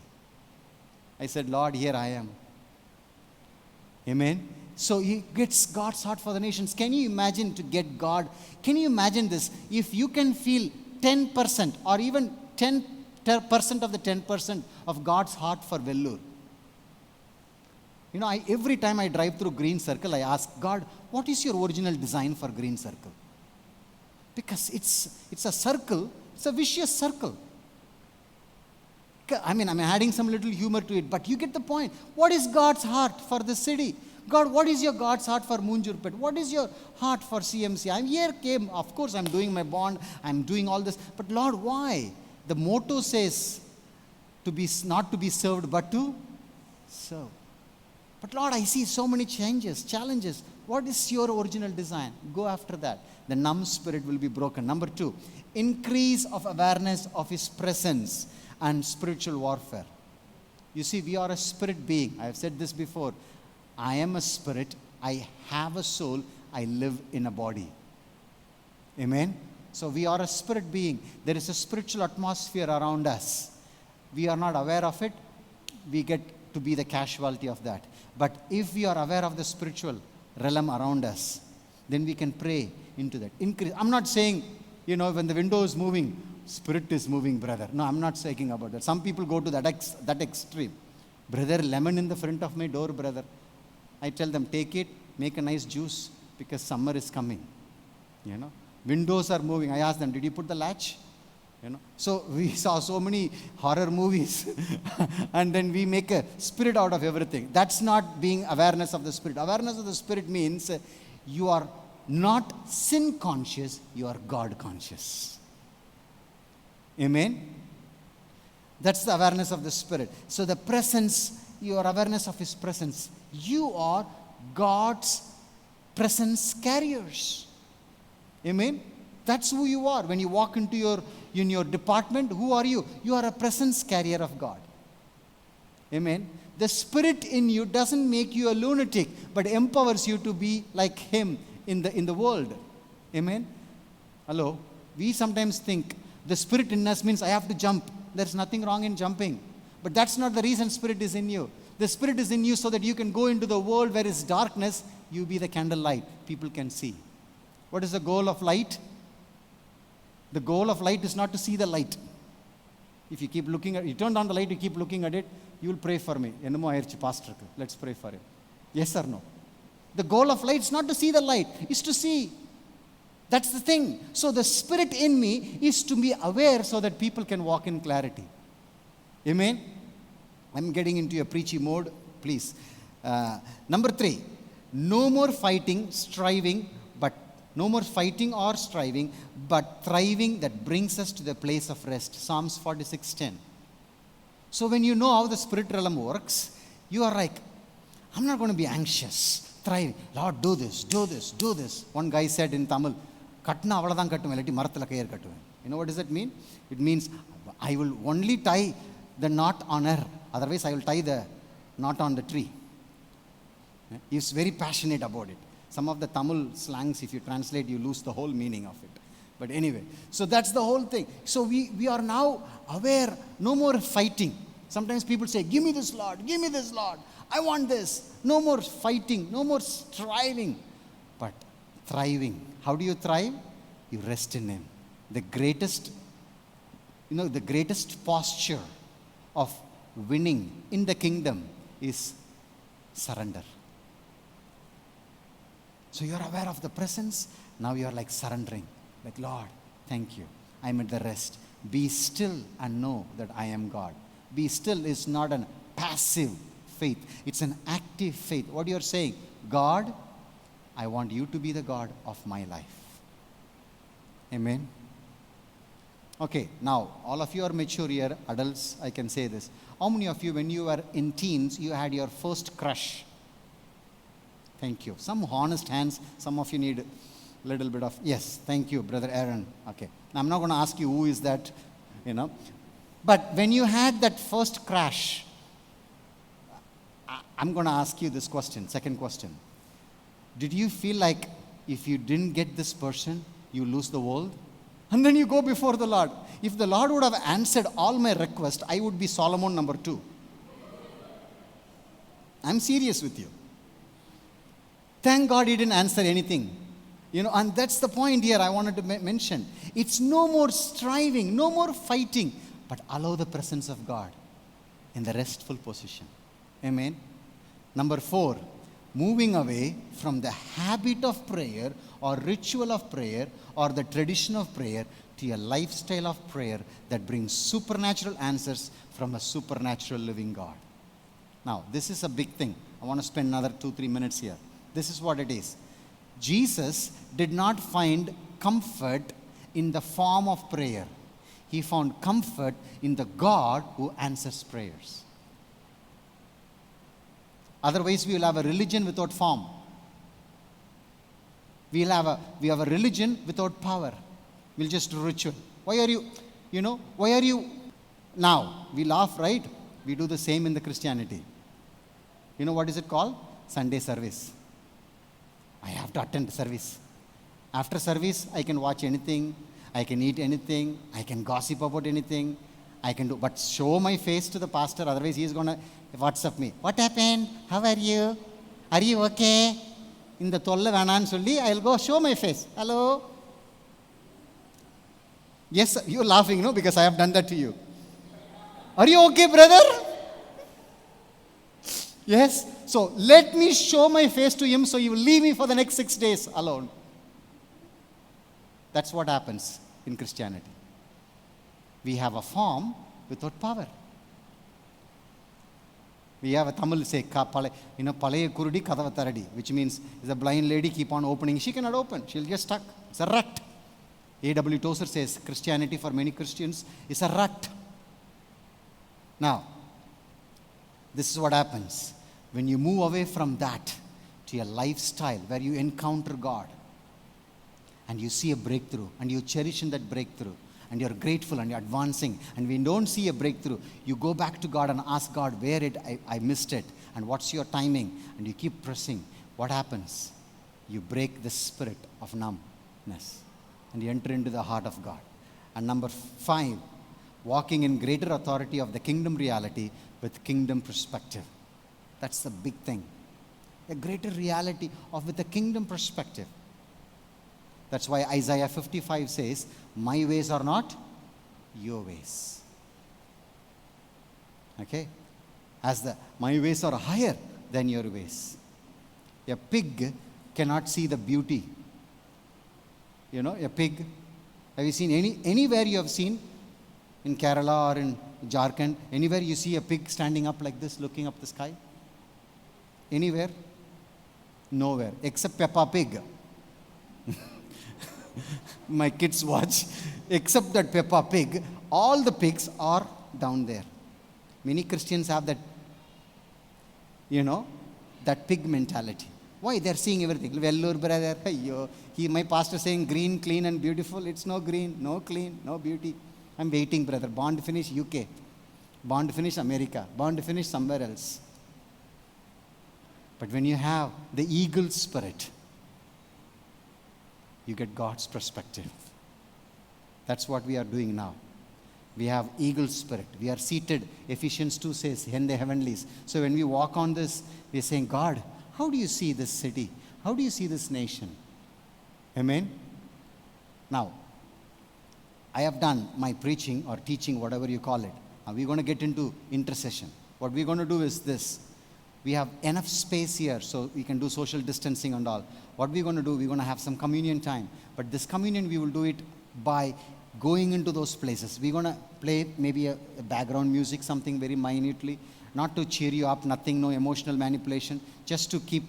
I said, Lord, here I am. Amen. So he gets God's heart for the nations. Can you imagine to get God? Can you imagine this? If you can feel 10% or even 10% of the 10% of God's heart for Vellore. You know, every time I drive through Green Circle, I ask God, what is your original design for Green Circle? Because it's a circle, it's a vicious circle. I mean, I'm adding some little humor to it, but you get the point. What is God's heart for the city? God, what is your God's heart for Munjurpet? What is your heart for CMC? I'm here, came, of course, I'm doing my bond, I'm doing all this. But Lord, why? The motto says, not to be served, but to serve. But Lord, I see so many challenges. What is your original design? Go after that. The numb spirit will be broken. Number 2, increase of awareness of His presence and spiritual warfare. You see, we are a spirit being. I have said this before. I am a spirit. I have a soul. I live in a body. Amen? So we are a spirit being. There is a spiritual atmosphere around us. We are not aware of it. We get to be the casualty of that. But if we are aware of the spiritual realm around us, then we can pray into that. Increase. I'm not saying, when the window is moving, spirit is moving, brother. No, I'm not saying about that. Some people go to that extreme. Brother, lemon in the front of my door, brother. I tell them, take it, make a nice juice, because summer is coming. Windows are moving. I ask them, did you put the latch? So we saw so many horror movies and then we make a spirit out of everything. That's not being awareness of the spirit. Awareness of the spirit means you are not sin conscious, you are God conscious. Amen? That's the awareness of the spirit. So the presence, your awareness of His presence. You are God's presence carriers. Amen? That's who you are. When you walk into your department, who are you? You are a presence carrier of God. Amen? The Spirit in you doesn't make you a lunatic, but empowers you to be like Him in the world. Amen? Hello? We sometimes think the Spirit in us means I have to jump. There's nothing wrong in jumping. But that's not the reason Spirit is in you. The Spirit is in you so that you can go into the world where it's darkness. You be the candlelight. People can see. What is the goal of light? The goal of light is not to see the light. If you keep looking at, you turn on the light, you keep looking at it, you will pray for me. Pastor, let's pray for him. Yes or no? The goal of light is not to see the light, it's to see. That's the thing. So the Spirit in me is to be aware so that people can walk in clarity. Amen? I'm getting into a preachy mode, please. Number 3, no more fighting, striving, no more fighting or striving, but thriving that brings us to the place of rest. Psalms 46:10. So when you know how the spirit realm works, you are like, I'm not going to be anxious, thriving. Lord, do this, do this, do this. One guy said in Tamil, Katna avaladan kattuven, illati marathula kayar kattuven. You know what does that mean? It means I will only tie the knot on her, otherwise I will tie the knot on the tree. He's very passionate about it. Some of the Tamil slangs, if you translate, you lose the whole meaning of it. But anyway, so that's the whole thing. So we are now aware, no more fighting. Sometimes people say, give me this, Lord, I want this. No more fighting, no more striving, but thriving. How do you thrive? You rest in Him. The greatest posture of winning in the kingdom is surrender. So you're aware of the presence. Now you're like surrendering. Like, Lord, thank you. I'm at the rest. Be still and know that I am God. Be still is not a passive faith. It's an active faith. What you're saying, God, I want you to be the God of my life. Amen. Okay, now, all of you are mature here, adults, I can say this. How many of you, when you were in teens, you had your first crush? Thank you. Some honest hands, some of you need a little bit of, yes, thank you, Brother Aaron. Okay, now, I'm not going to ask you who is that, But when you had that first crush, I'm going to ask you this question, second question. Did you feel like if you didn't get this person, you lose the world? And then you go before the Lord. If the Lord would have answered all my requests, I would be Solomon number 2. I'm serious with you. Thank God he didn't answer anything. And that's the point here I wanted to mention. It's no more striving, no more fighting, but allow the presence of God in the restful position. Amen. Number 4, moving away from the habit of prayer or ritual of prayer or the tradition of prayer to a lifestyle of prayer that brings supernatural answers from a supernatural living God. Now, this is a big thing. I want to spend another 2-3 minutes here. This is what it is. Jesus did not find comfort in the form of prayer. He found comfort in the God who answers prayers. Otherwise, we will have a religion without form. We have a religion without power. We'll just do ritual. Why are you, now, we laugh, right? We do the same in the Christianity. You know what is it called? Sunday service. I have to attend service. After service, I can watch anything. I can eat anything. I can gossip about anything. I can do, but show my face to the pastor, otherwise he is going to WhatsApp me. What happened? How are you? Are you okay? In the tolla vanan solli, I'll go show my face. Hello? Yes, you're laughing, no? Because I have done that to you. Are you okay, brother? Yes? So let me show my face to him so he will leave me for the next 6 days alone. That's what happens in Christianity. We have a form without power. We have a Tamil say, palaya kurudi kadava taradi, which means is a blind lady keep on opening. She cannot open. She'll get stuck. It's a rut. A.W. Tozer says Christianity for many Christians is a rut. Now, this is what happens. When you move away from that to a lifestyle where you encounter God and you see a breakthrough and you cherish in that breakthrough, and you're grateful and you're advancing, and we don't see a breakthrough, you go back to God and ask God, where I missed it, and what's your timing, and you keep pressing. What happens? You break the spirit of numbness, and you enter into the heart of God. And number 5, walking in greater authority of the kingdom reality with kingdom perspective. That's the big thing. A greater reality with a kingdom perspective. That's why Isaiah 55 says, my ways are not your ways. Okay? My ways are higher than your ways. A pig cannot see the beauty. A pig. Have you seen anywhere you have seen in Kerala or in Jharkhand, anywhere you see a pig standing up like this, looking up the sky? Anywhere? Nowhere, except Peppa Pig. My kids watch, except that Peppa Pig, all the pigs are down there. Many Christians have that, that pig mentality. Why? They're seeing everything. Vellur brother, my pastor saying green, clean and beautiful. It's no green, no clean, no beauty. I'm waiting, brother. Born to finish UK. Born to finish America. Born to finish somewhere else. But when you have the eagle spirit, you get God's perspective. That's what we are doing now. We have eagle spirit. We are seated, Ephesians 2 says, in the heavenlies. So when we walk on this, we are saying, God, how do you see this city? How do you see this nation? Amen? Now, I have done my preaching or teaching, whatever you call it. Now we're going to get into intercession. What we're going to do is this. We have enough space here so we can do social distancing and all. What we're going to do, we're going to have some communion time. But this communion, we will do it by going into those places. We're going to play maybe a background music, something very minutely, not to cheer you up, nothing, no emotional manipulation, just to keep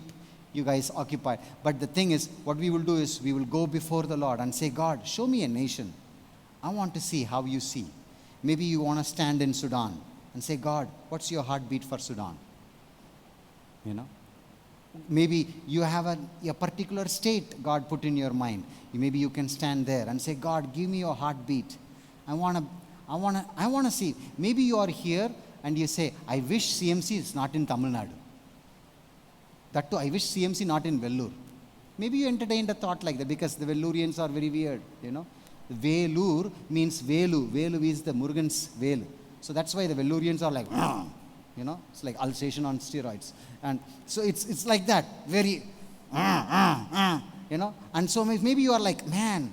you guys occupied. But the thing is, what we will do is we will go before the Lord and say, God, show me a nation. I want to see how you see. Maybe you want to stand in Sudan and say, God, what's your heartbeat for Sudan? You know? Maybe you have a particular state God put in your mind. Maybe you can stand there and say, God, give me your heartbeat. I want to see. Maybe you are here and you say, I wish CMC is not in Tamil Nadu. That too, I wish CMC not in Vellore. Maybe you entertained a thought like that because the Vellurians are very weird, you know. Velur means Velu. Velu is the Murugan's Velu. So that's why the Vellurians are like, you know, it's like Alsatian on steroids. And so it's like that, very, you know. And so maybe you are like, man,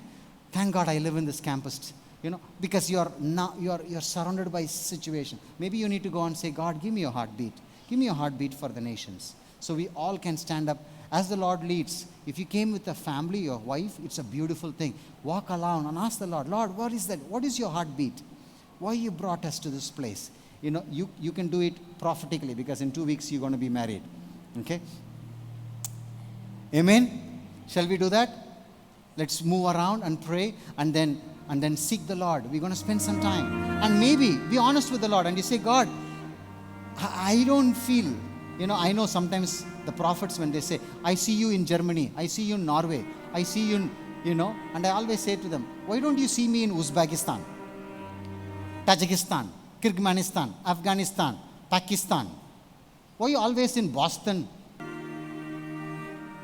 thank God I live in this campus, you know, because you're surrounded by situation. Maybe you need to go and say, God, give me your heartbeat. Give me your heartbeat for the nations. So we all can stand up as the Lord leads. If you came with a family, your wife, it's a beautiful thing. Walk along and ask the Lord, Lord, what is that? What is your heartbeat? Why you brought us to this place? You know, you can do it prophetically because in 2 weeks you're going to be married. Okay? Amen? Shall we do that? Let's move around and pray and then seek the Lord. We're going to spend some time. And maybe be honest with the Lord and you say, God, I don't feel, you know, I know sometimes the prophets when they say, I see you in Germany, I see you in Norway, I see you in, you know, and I always say to them, why don't you see me in Uzbekistan, Tajikistan, Kyrgyzstan, Afghanistan, Pakistan? Why are you always in Boston?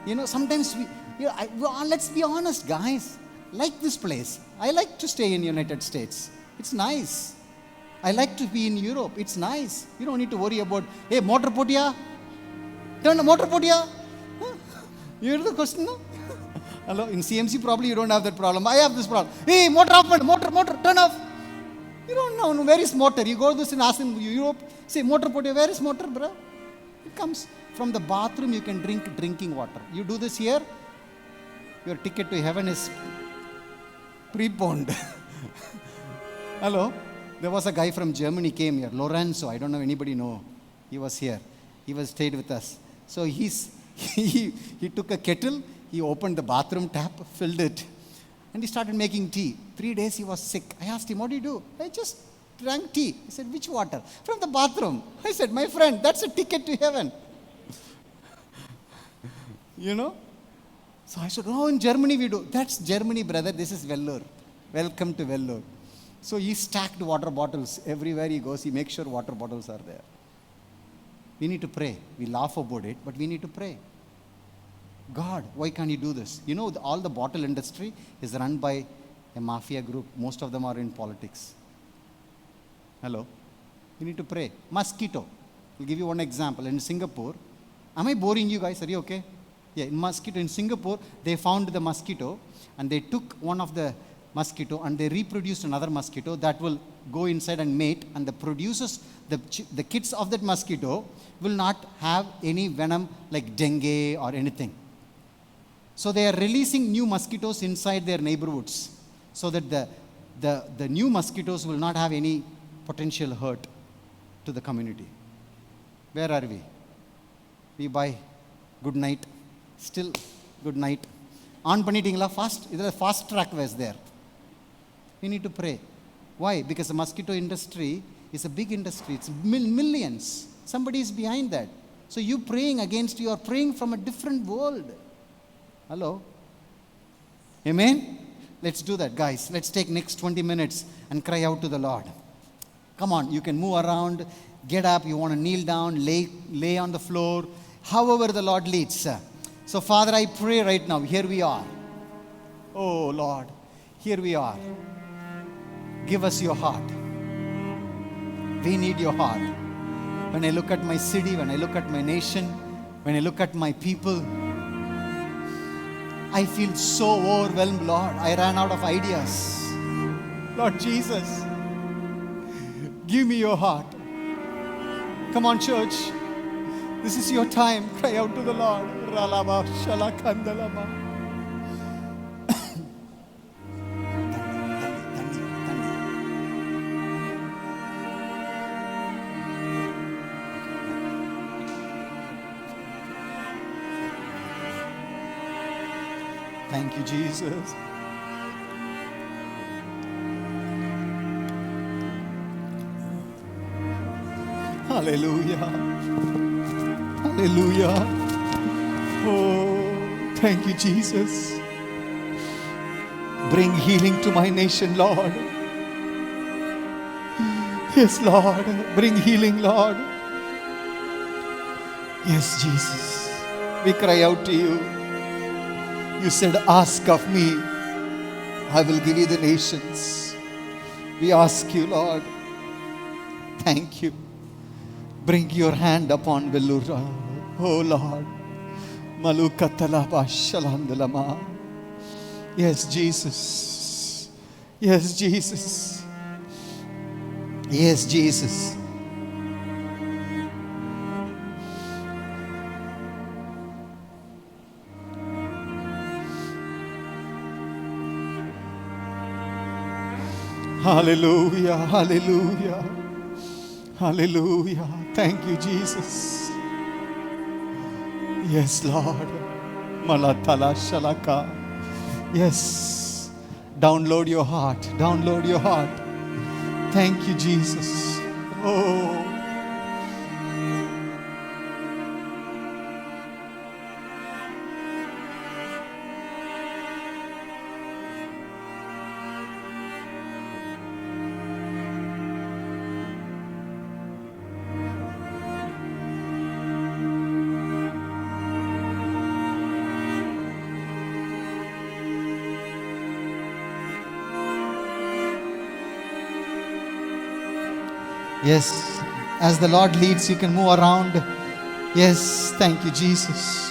You know, sometimes let's be honest, guys. Like this place. I like to stay in United States. It's nice. I like to be in Europe. It's nice. You don't need to worry about, hey, motor podia. Turn the motor podia. You hear the question, no? Hello, in CMC probably you don't have that problem. I have this problem. Hey, motor off, motor, turn off. You don't know, where is motor? You go to this and ask in Europe, say, motor podia, where is motor, bro? It comes from the bathroom, you can drink drinking water. You do this here, your ticket to heaven is preponed. Hello? There was a guy from Germany came here, Lorenzo. I don't know if anybody know. He was here. He was stayed with us. So he took a kettle, he opened the bathroom tap, filled it, and he started making tea. 3 days he was sick. I asked him, what do you do? I just drank tea. He said, which water? From the bathroom. I said, my friend, that's a ticket to heaven. You know? So I said, oh, in Germany we do. That's Germany, brother. This is Vellore. Welcome to Vellore. So he stacked water bottles. Everywhere he goes, he makes sure water bottles are there. We need to pray. We laugh about it, but we need to pray. God, why can't you do this? You know, all the bottle industry is run by a mafia group. Most of them are in politics. Hello? You need to pray. Mosquito. I'll give you one example. In Singapore, am I boring you guys? Are you okay? Yeah, in Singapore, they found the mosquito and they took one of the mosquito and they reproduced another mosquito that will go inside and mate, and the producers, the kids of that mosquito will not have any venom like dengue or anything. So they are releasing new mosquitoes inside their neighborhoods so that the new mosquitoes will not have any potential hurt to the community. Where are we? We buy good night. Still good night. On panitingla fast. There fast track was there. We need to pray. Why? Because the mosquito industry is a big industry. It's millions. Somebody is behind that. So you praying against, you are praying from a different world. Hello? Amen? Let's do that, guys. Let's take next 20 minutes and cry out to the Lord. Come on, you can move around, get up, you want to kneel down, lay on the floor, however the Lord leads. So Father, I pray right now, here we are. Oh Lord, here we are. Give us your heart. We need your heart. When I look at my city, when I look at my nation, when I look at my people, I feel so overwhelmed, Lord. I ran out of ideas. Lord Jesus, give me your heart. Come on, church. This is your time. Cry out to the Lord. Ralaba shalakandalaba. Thank you, Jesus. Hallelujah. Hallelujah. Oh, thank you, Jesus. Bring healing to my nation, Lord. Yes, Lord. Bring healing, Lord. Yes, Jesus. We cry out to you. You said, ask of me. I will give you the nations. We ask you, Lord. Thank you. Bring your hand upon Vellura. Oh, Lord. Malukatalaba shalandalama. Yes, Jesus. Yes, Jesus. Yes, Jesus. Hallelujah, hallelujah, hallelujah. Thank you, Jesus. Yes, Lord. Malatala Shalaka. Yes. Download your heart. Download your heart. Thank you, Jesus. Oh. Yes, as the Lord leads, you can move around. Yes, thank you, Jesus.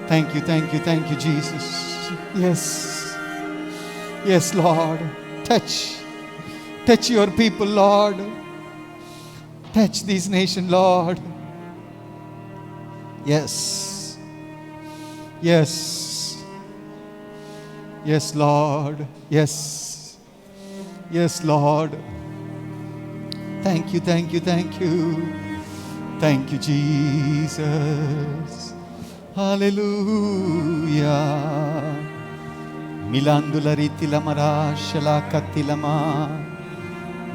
Thank you, Jesus. Yes. Yes, Lord. Touch your people, Lord. Touch this nation, Lord. Yes. Yes. Yes, Lord. Yes. Yes, Lord. Thank you. Thank you, Jesus. Hallelujah. Milandula ritila marashala katilama.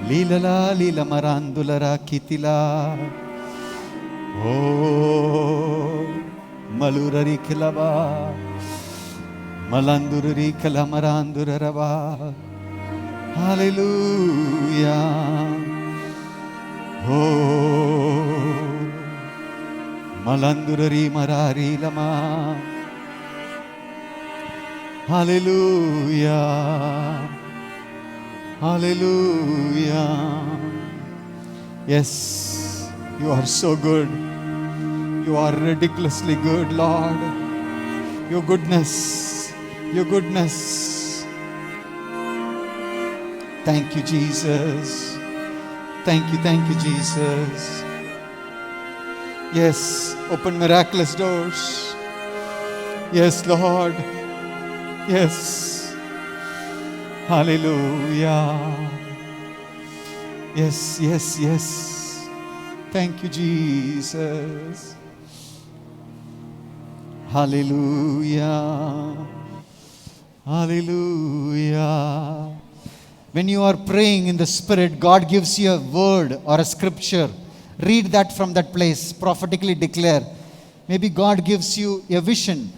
Lila marandula rakitila. Oh, malurari kilaba. Malandurari kalamarandura raba. Hallelujah. Oh, Malandurari marari lama. Hallelujah. Hallelujah. Yes, you are so good. You are ridiculously good, Lord. Your goodness. Thank you, Jesus. Thank you, Jesus. Yes, open miraculous doors. Yes, Lord. Yes. Hallelujah. Yes, yes, yes. Thank you, Jesus. Hallelujah. Hallelujah. When you are praying in the Spirit, God gives you a word or a scripture. Read that from that place, prophetically declare. Maybe God gives you a vision.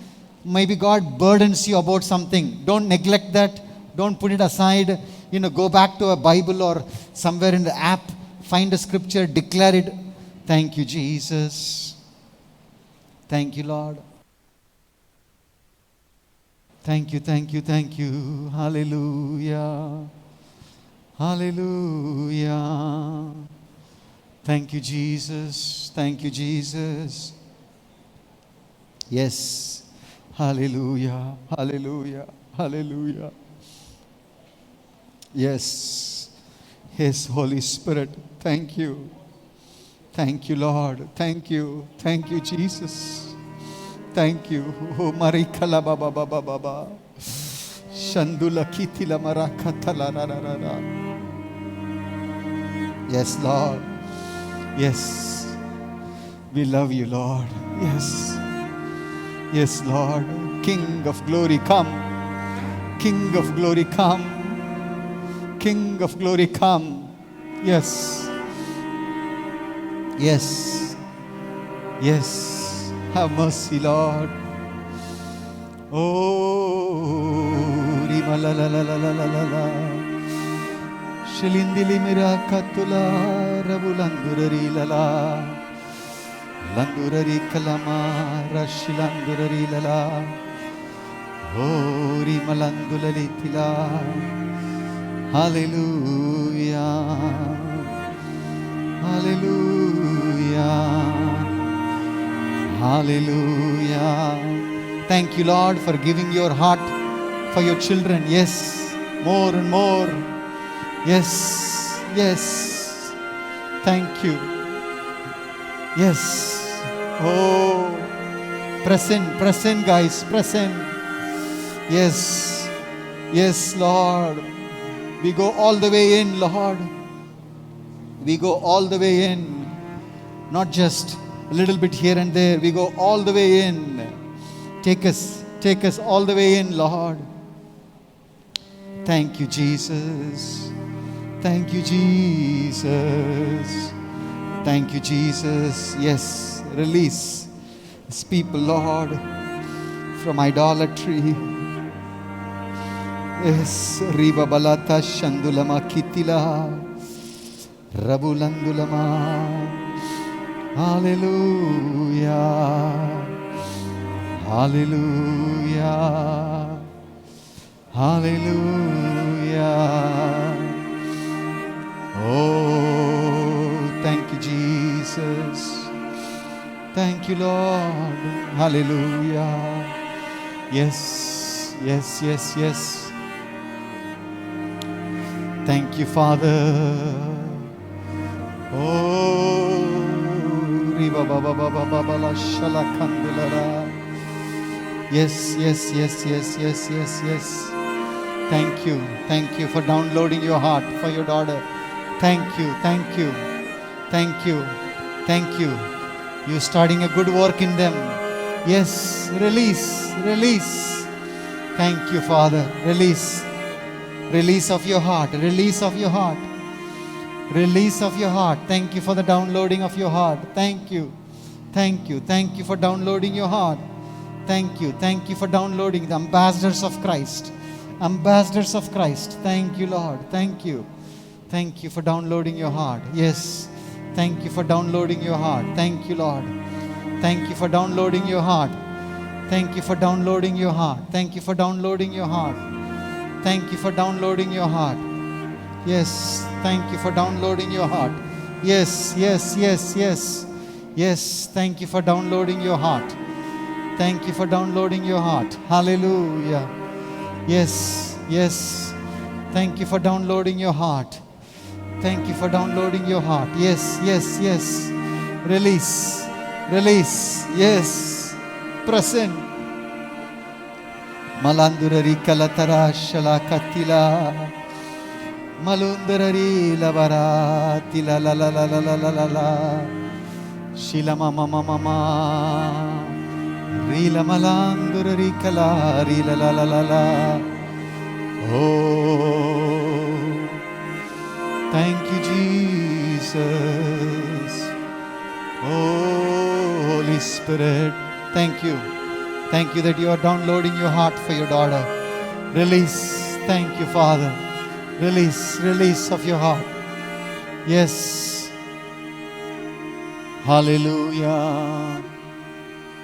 Maybe God burdens you about something. Don't neglect that. Don't put it aside. Go back to a Bible or somewhere in the app. Find a scripture, declare it. Thank you, Jesus. Thank you, Lord. Thank you, thank you, thank you. Hallelujah. Hallelujah. Thank you, Jesus. Thank you, Jesus. Yes. Hallelujah. Hallelujah. Hallelujah. Yes. Yes, Holy Spirit. Thank you. Thank you, Lord. Thank you. Thank you, Jesus. Thank you. Oh, Marikala Baba Baba Baba. Shandula Kitila Marakatala. Yes, Lord. Yes. We love you, Lord. Yes. Yes, Lord. King of glory, come. King of glory, come. King of glory, come. Yes. Yes. Yes. Have mercy, Lord. Oh, Rima la la la la la la la la. Shilindili mira katula rabulandurari la la. Landurari kalama rashilandurari la la. Oh, Rima landulali tila. Hallelujah. Hallelujah. Hallelujah. Thank you, Lord, for giving your heart for your children. Yes, more and more. Yes, yes. Thank you. Yes. Oh, press in, guys, press in. Yes, yes, Lord. We go all the way in, Lord. We go all the way in. Not just a little bit here and there. We go all the way in. Take us all the way in, Lord. Thank you, Jesus. Thank you, Jesus. Thank you, Jesus. Yes, release His people, Lord, from idolatry. Yes, Riba Balata Shandulama Kitila Rabulandulama. Hallelujah. Hallelujah. Hallelujah. Oh, thank you, Jesus. Thank you, Lord. Hallelujah. Yes, yes, yes, yes. Thank you, Father. Oh, Riba Baba Baba Baba La Shala Kandulara. Yes, yes, yes, yes, yes, yes, yes. Thank you. Thank you for downloading your heart for your daughter. Thank you. Thank you. Thank you. Thank you. You're starting a good work in them. Yes. Release. Release. Thank you, Father. Release. Release of your heart. Release of your heart. Release of your heart. Thank you for the downloading of your heart. Thank you. Thank you. Thank you for downloading your heart. Thank you. Thank you for downloading the ambassadors of Christ. Ambassadors of Christ. Thank you, Lord. Thank you. Thank you for downloading your heart. Yes. Thank you for downloading your heart. Thank you, Lord. Thank you for downloading your heart. Thank you for downloading your heart. Thank you for downloading your heart. Thank you for downloading your heart. Yes. Thank you for downloading your heart. Yes, yes, yes, yes. Yes. Thank you for downloading your heart. Thank you for downloading your heart. Hallelujah. Yes, yes. Thank you for downloading your heart. Thank you for downloading your heart. Yes, yes, yes. Release. Release. Yes. Press in. Malandurari kalatara shala katila. Malundarari lavara tila la la la la la la la la. Shila mama mama mama. Rila malandurari kala rila la la la la. Oh, thank you, Jesus. Oh, Holy Spirit, thank you. Thank you that you are downloading your heart for your daughter. Release. Thank you, Father. Release of your heart. Yes. Hallelujah.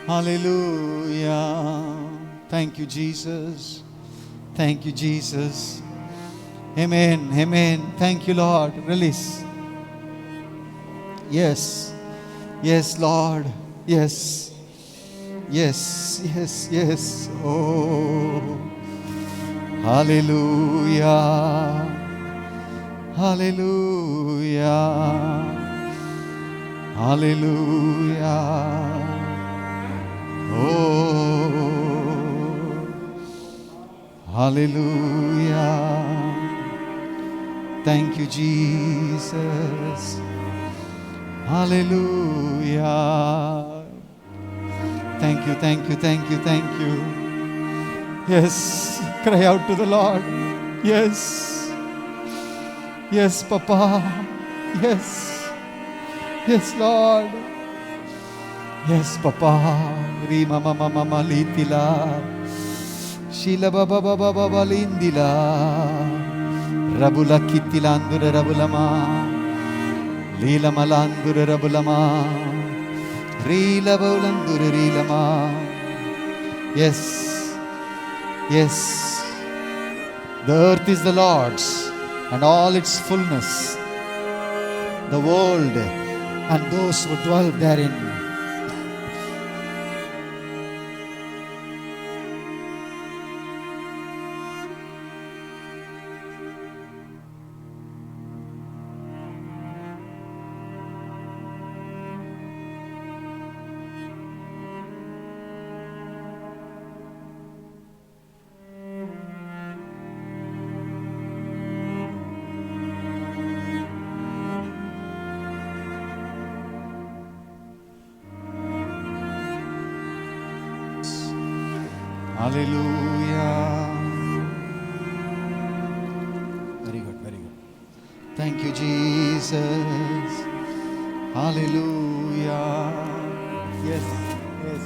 Hallelujah. Thank you, Jesus. Thank you, Jesus. Amen. Amen. Thank you, Lord. Release. Yes. Yes, Lord. Yes. Yes. Yes. Yes. Oh. Hallelujah. Hallelujah. Hallelujah. Oh. Hallelujah. Thank you, Jesus. Hallelujah. Thank you, thank you, thank you, thank you. Yes, cry out to the Lord. Yes. Yes, Papa. Yes. Yes, Lord. Yes, Papa. Rima mama mama litila. Shila baba baba baba lindila. Rabula kitilandura rabulama. Lila malandura rabulama. Rila baulandura rilama. Yes. Yes. The earth is the Lord's and all its fullness. The world and those who dwell therein. Hallelujah. Very good, very good. Thank you, Jesus. Hallelujah. Yes, yes.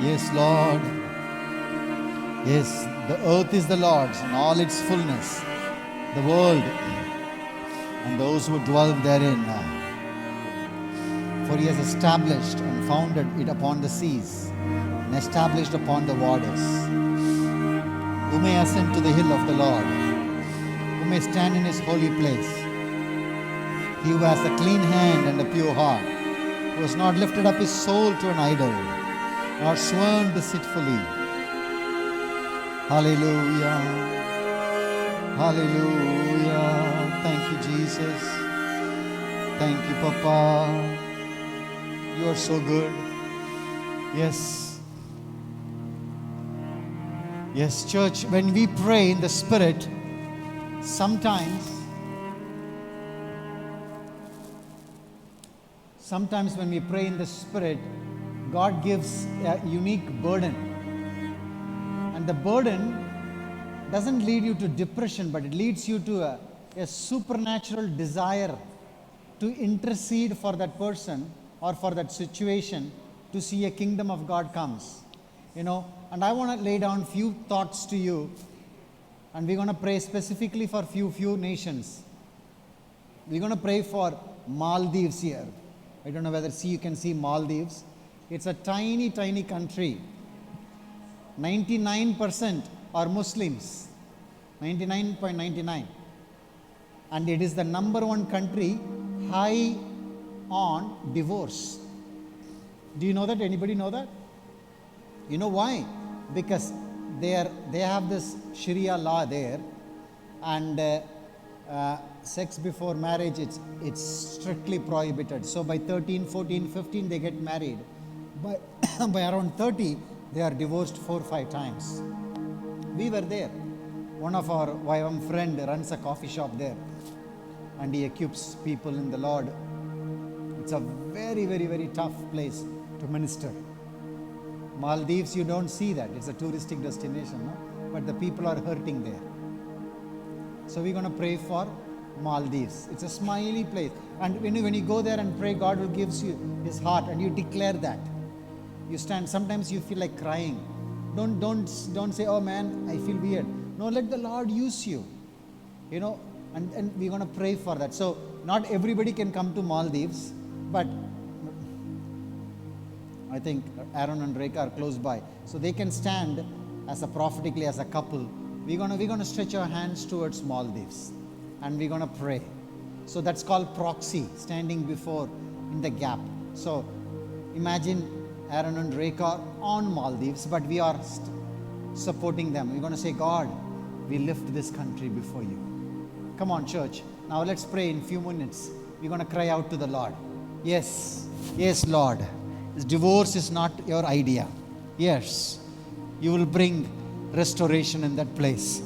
Yes, Lord. Yes, the earth is the Lord's and all its fullness, the world and those who dwell therein. For he has established and founded it upon the seas and established upon the waters. Who may ascend to the hill of the Lord? Who may stand in his holy place? He who has a clean hand and a pure heart, who has not lifted up his soul to an idol, nor sworn deceitfully. Hallelujah. Hallelujah. Thank you, Jesus. Thank you, Papa. You are so good. Yes. Yes, church, when we pray in the Spirit, sometimes when we pray in the Spirit, God gives a unique burden. And the burden doesn't lead you to depression, but it leads you to a supernatural desire to intercede for that person or for that situation to see a kingdom of God comes. You know, and I want to lay down few thoughts to you, and we're going to pray specifically for few nations. We're going to pray for Maldives here. I don't know whether you can see Maldives. It's a tiny country. 99% are Muslims. 99.99. And it is the number one country high on divorce. Do you know that? Anybody know that? You know why? Because they have this Sharia law there, and sex before marriage, it's strictly prohibited. So by 13, 14, 15, they get married. By around 30, they are divorced 4 or 5 times. We were there. One of our YWAM friend runs a coffee shop there, and he equips people in the Lord. It's a very, very, very tough place to minister. Maldives, you don't see that. It's a touristic destination, no? But the people are hurting there. So we're going to pray for Maldives. It's a smiley place. And when you go there and pray, God will give you His heart, and you declare that. You stand. Sometimes you feel like crying. Don't say, oh man, I feel weird. No, let the Lord use you. And we're going to pray for that. So not everybody can come to Maldives, but I think Aaron and Rekha are close by, so they can stand prophetically as a couple. We're gonna stretch our hands towards Maldives, and we're gonna pray. So that's called proxy, standing before in the gap. So imagine Aaron and Rekha on Maldives, but we are supporting them. We're gonna say, God, we lift this country before you. Come on, church. Now let's pray in a few minutes. We're gonna cry out to the Lord. Yes, Lord. Divorce is not your idea. Yes, you will bring restoration in that place.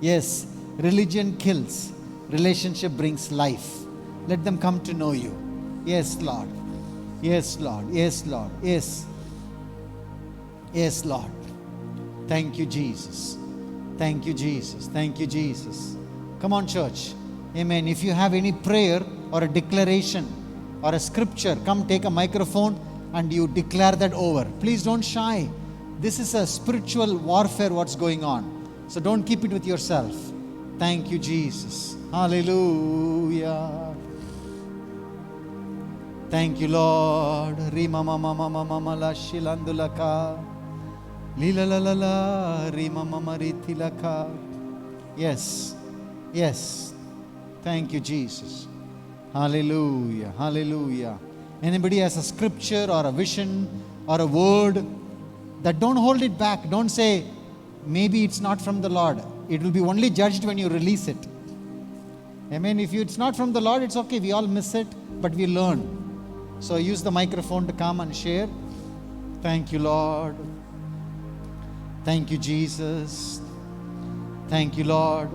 Yes, religion kills. Relationship brings life. Let them come to know you. Yes, Lord. Yes, Lord. Yes, Lord. Yes. Yes, Lord. Thank you, Jesus. Thank you, Jesus. Thank you, Jesus. Come on, church. Amen. If you have any prayer or a declaration or a scripture, come take a microphone and you declare that over. Please don't shy. This is a spiritual warfare what's going on. So don't keep it with yourself. Thank you, Jesus. Hallelujah. Thank you, Lord. Rima mama mama mama la shilandulaka. Lila la la la. Rima mama ritilaka. Yes. Yes. Thank you, Jesus. Hallelujah. Hallelujah. Anybody has a scripture or a vision or a word, that don't hold it back. Don't say, maybe it's not from the Lord. It will be only judged when you release it. Amen. If it's not from the Lord, it's okay. We all miss it, but we learn. So use the microphone to come and share. Thank you, Lord. Thank you, Jesus. Thank you, Lord.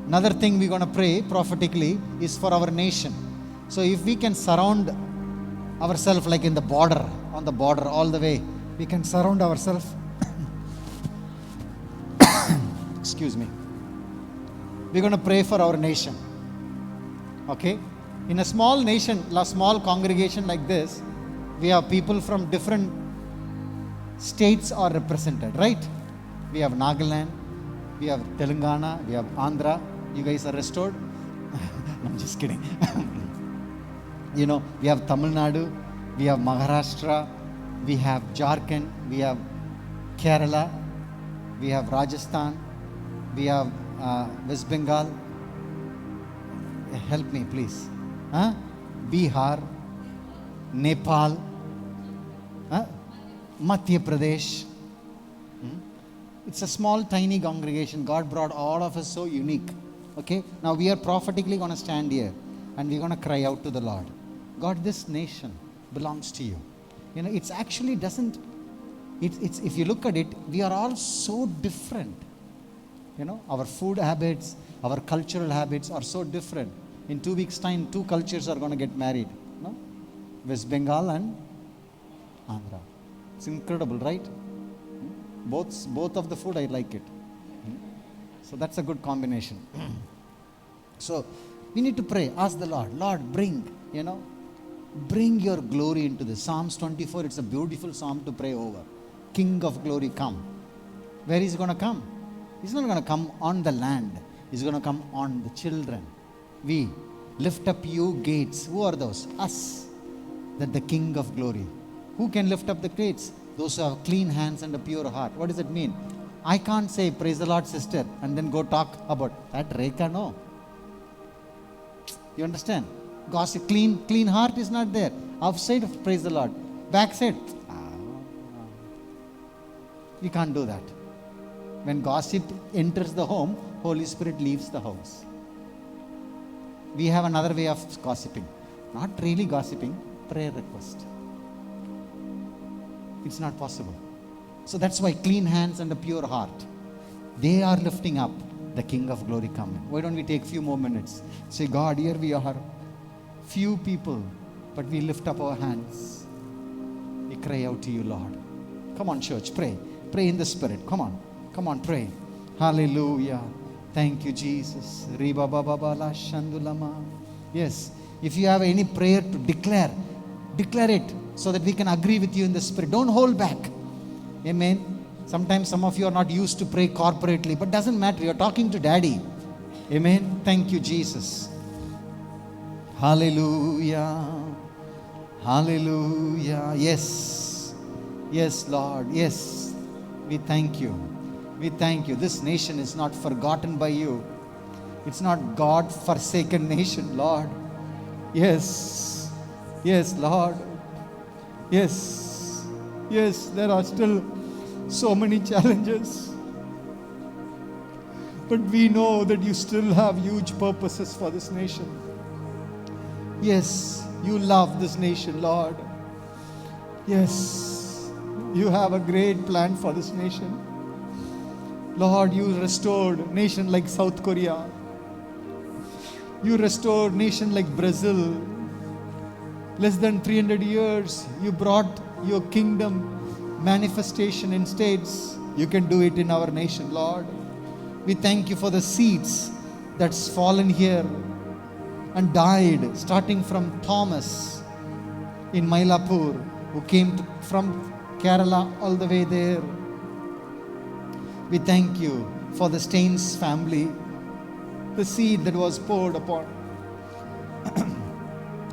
Another thing we're going to pray prophetically is for our nation. So if we can surround ourselves like in the border, on the border all the way, we can surround ourselves. Excuse me. We're going to pray for our nation. Okay? In a small nation, a small congregation like this, we have people from different states are represented, right? We have Nagaland, we have Telangana, we have Andhra. You guys are restored? I'm just kidding. We have Tamil Nadu, we have Maharashtra, we have Jharkhand, we have Kerala, we have Rajasthan, we have West Bengal. Help me, please. Bihar, Nepal, Madhya Pradesh. It's a small, tiny congregation. God brought all of us so unique. Okay? Now we are prophetically going to stand here and we're going to cry out to the Lord. God, this nation belongs to you. It's actually doesn't, it's if you look at it, we are all so different. Our food habits, our cultural habits are so different. In 2 weeks' time, 2 cultures are going to get married. No? West Bengal and Andhra. It's incredible, right? Both of the food, I like it. So that's a good combination. So we need to pray. Ask the Lord, Lord, bring your glory into this. Psalms 24, it's a beautiful psalm to pray over. King of glory, come. Where is he going to come? He's not going to come on the land. He's going to come on the children. We lift up you gates. Who are those? Us. That the King of glory. Who can lift up the gates? Those who have clean hands and a pure heart. What does it mean? I can't say, praise the Lord, sister, and then go talk about that. Rekha, no. You understand? God's clean heart is not there. Outside, praise the Lord. Backside, you can't do that. When gossip enters the home, Holy Spirit leaves the house. We have another way of gossiping. Not really gossiping, prayer request. It's not possible. So that's why clean hands and a pure heart, they are lifting up the King of Glory coming. Why don't we take a few more minutes? Say, God, here we are. Few people, but we lift up our hands. We cry out to you, Lord. Come on, church, pray. Pray in the Spirit. Come on, pray. Hallelujah. Thank you, Jesus. Yes, if you have any prayer to declare it so that we can agree with you in the Spirit. Don't hold back. Amen. Sometimes some of you are not used to pray corporately, but doesn't matter. You're talking to Daddy. Amen. Thank you, Jesus. Hallelujah. Hallelujah. Yes. Yes, Lord. Yes. We thank you. We thank you. This nation is not forgotten by you. It's not God-forsaken nation, Lord. Yes. Yes, Lord. Yes. Yes, there are still so many challenges. But we know that you still have huge purposes for this nation. Yes, you love this nation, Lord. Yes, you have a great plan for this nation. Lord, you restored a nation like South Korea. You restored a nation like Brazil. Less than 300 years, you brought your kingdom manifestation in states. You can do it in our nation, Lord. We thank you for the seeds that's fallen here and died, starting from Thomas in Mylapore, who came from Kerala all the way there. We thank you for the Staines family, the seed that was poured upon.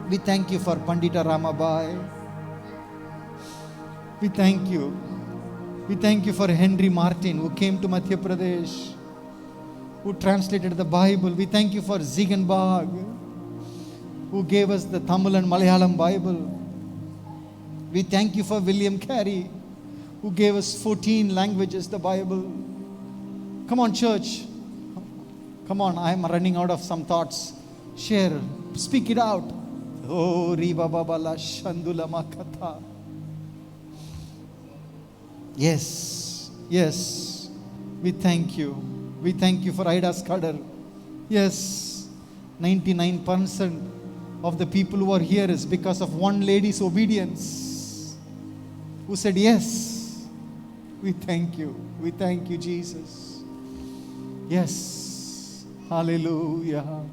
We thank you for Pandita Ramabai. We thank you. We thank you for Henry Martin, who came to Madhya Pradesh, who translated the Bible. We thank you for Ziegenbach, who gave us the Tamil and Malayalam Bible. We thank you for William Carey, who gave us 14 languages, the Bible. Come on, church. Come on, I'm running out of some thoughts. Share, speak it out. Oh, Riba Babala Shandula Makata. Yes, yes. We thank you. We thank you for Ida Scudder. Yes, 99% of the people who are here is because of one lady's obedience, who said yes. We thank you. We thank you, Jesus. Yes. Hallelujah.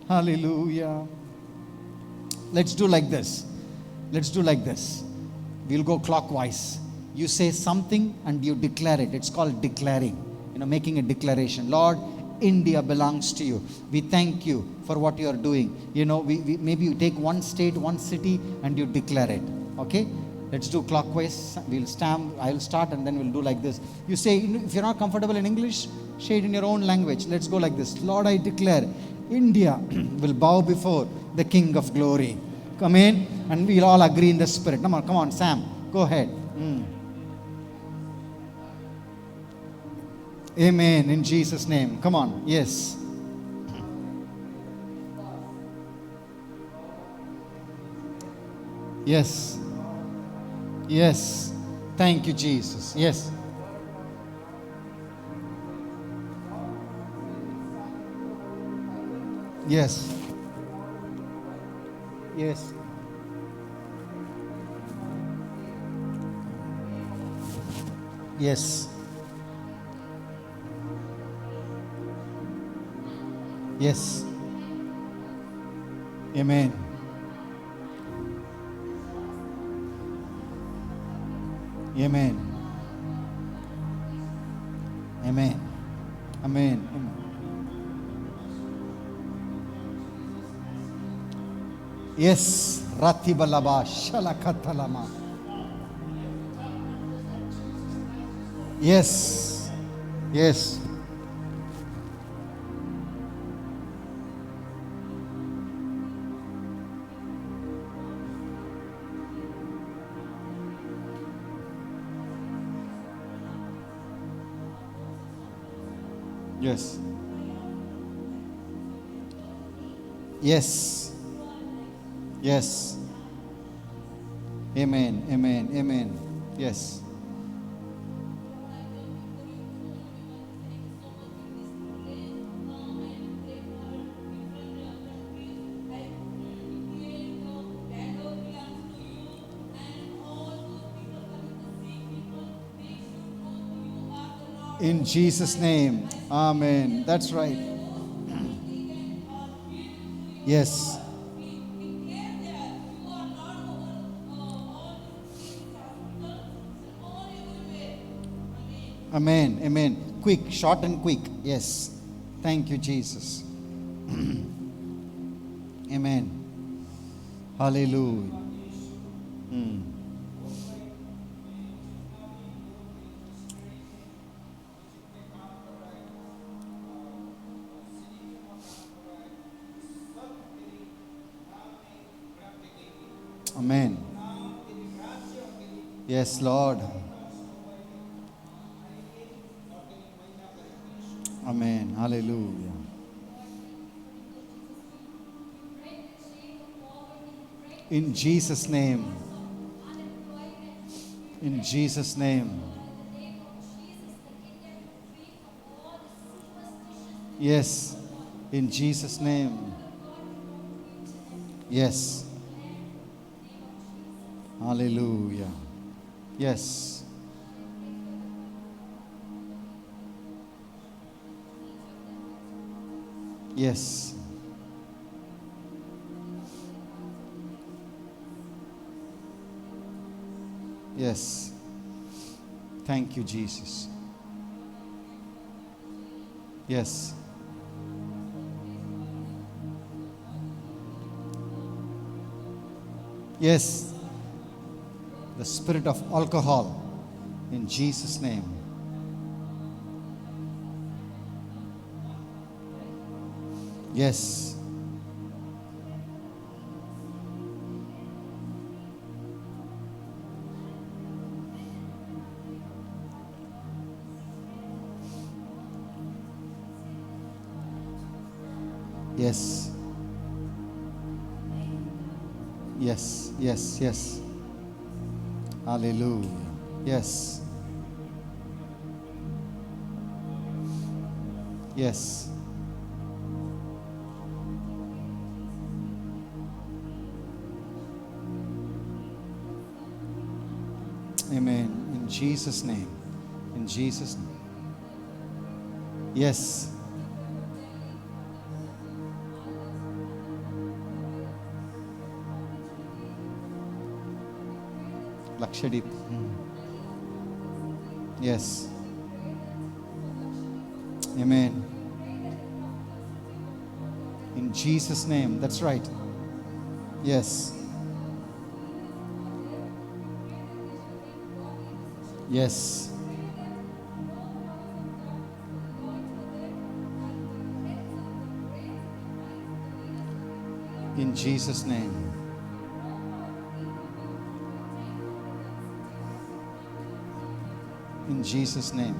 Hallelujah. Let's do like this. Let's do like this. We'll go clockwise. You say something and you declare it. It's called declaring. Making a declaration. Lord, India belongs to you. We thank you for what you are doing. Maybe you take one state, one city, and you declare it. Okay? Let's do clockwise. I'll start and then we'll do like this. You say, if you're not comfortable in English, say it in your own language. Let's go like this. Lord, I declare India will bow before the King of Glory. Come in, and we'll all agree in the Spirit. Come on, Sam. Go ahead. Amen. In Jesus' name. Come on. Yes. Yes. Yes. Thank you, Jesus. Yes. Yes. Yes. Yes. Yes. Amen. Amen. Amen. Amen. Yes. Ratibalaba Shalakatalama. Yes. Yes. Yes. Yes. Yes. Amen. Amen. Amen. Yes. In Jesus' name. Amen. That's right. Yes. Amen. Amen. Quick, short and quick. Yes. Thank you, Jesus. Amen. Hallelujah. Mm. Amen. Yes, Lord. Amen. Hallelujah. In Jesus' name. In Jesus' name. Yes. In Jesus' name. Yes. Hallelujah. Yes. Yes. Yes. Thank you, Jesus. Yes. Yes. The spirit of alcohol. In Jesus' name. Yes. Yes. Yes. Yes. Yes. Hallelujah. Yes. Yes. Amen. In Jesus' name. In Jesus' name. Yes. Lakshadweep. Yes. Amen. In Jesus' name. That's right. Yes. Yes. In Jesus' name. In Jesus' name.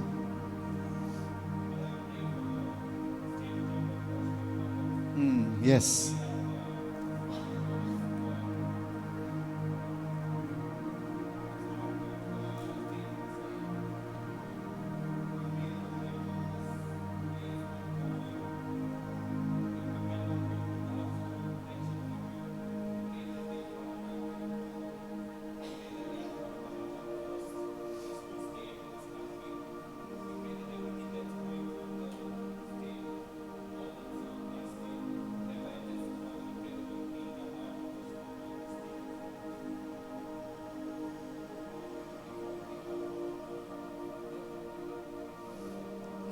Yes.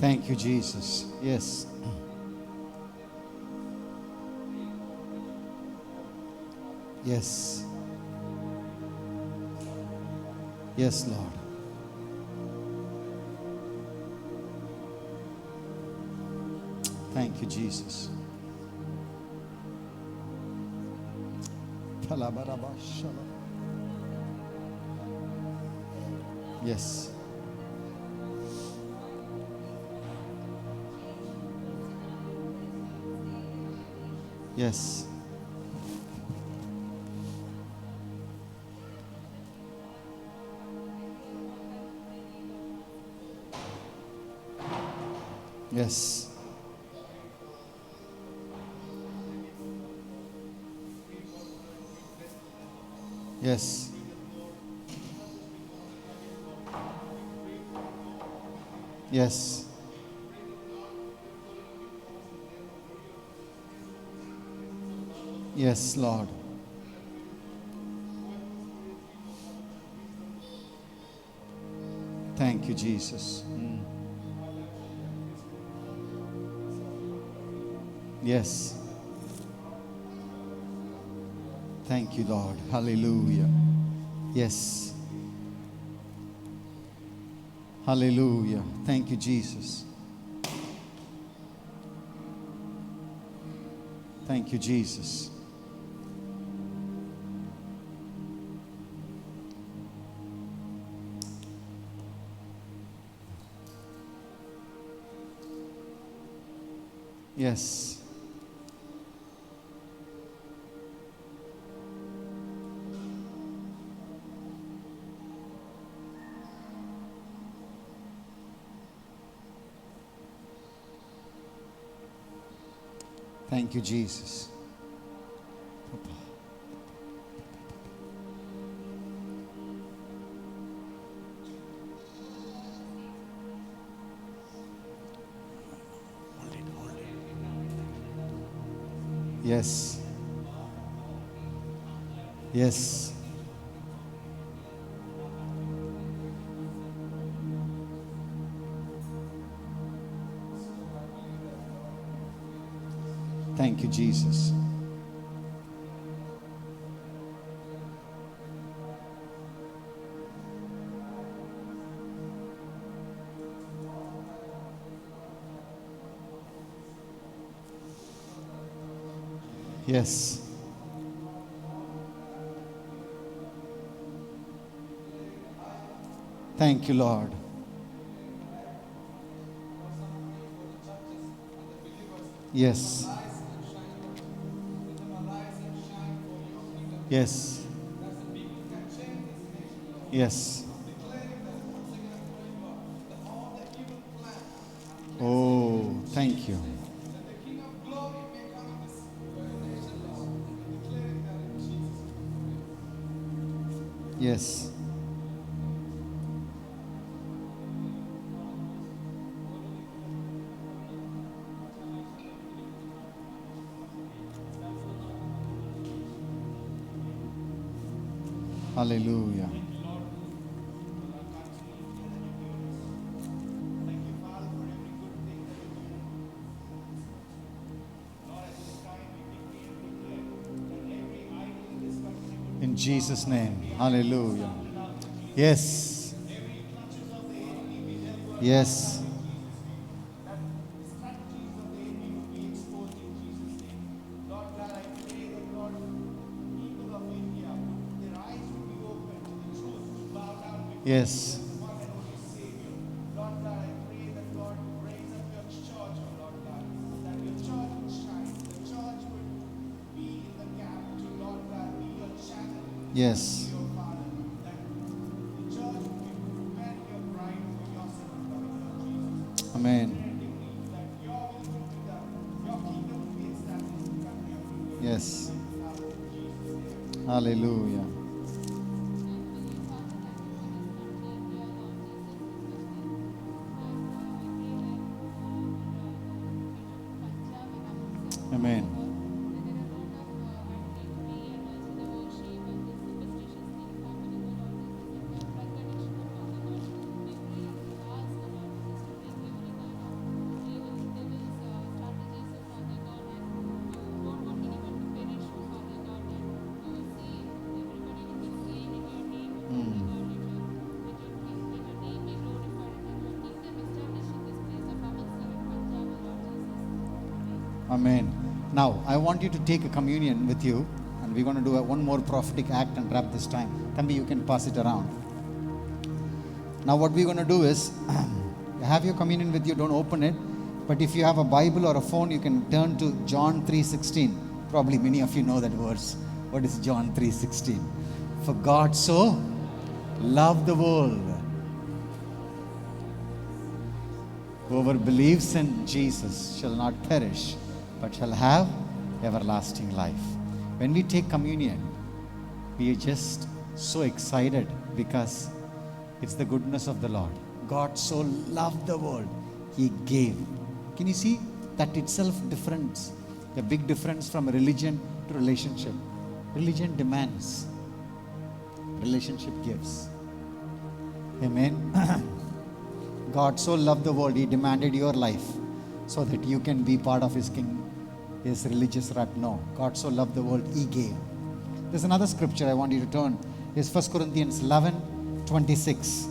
Thank you, Jesus. Yes. Yes. Yes, Lord. Thank you, Jesus. Yes. Yes. Yes. Yes. Yes. Yes, Lord. Thank you, Jesus. Yes. Thank you, Lord. Hallelujah. Yes. Hallelujah. Thank you, Jesus. Thank you, Jesus. Yes. Thank you, Jesus. Yes. Yes. Thank you, Jesus. Yes. Thank you, Lord. Yes. Yes. Yes. Oh, thank you. Yes. Hallelujah. In Jesus' name. Hallelujah. Yes. Yes. Yes. Yes. Amen. Yes. Hallelujah. Amen. Amen. Now, I want you to take a communion with you, and we're going to do one more prophetic act and wrap this time. Thambi, you can pass it around. Now, what we're going to do is, have your communion with you, don't open it. But if you have a Bible or a phone, you can turn to John 3:16. Probably many of you know that verse. What is John 3:16? For God so loved the world. Whoever believes in Jesus shall not perish, but shall have everlasting life. When we take communion, we are just so excited because it's the goodness of the Lord. God so loved the world, He gave. Can you see that itself difference? The big difference from religion to relationship. Religion demands, relationship gives. Amen. God so loved the world, He demanded your life so that you can be part of His kingdom. His religious rut? No. God so loved the world, He gave. There's another scripture I want you to turn. It's 1 Corinthians 11:26.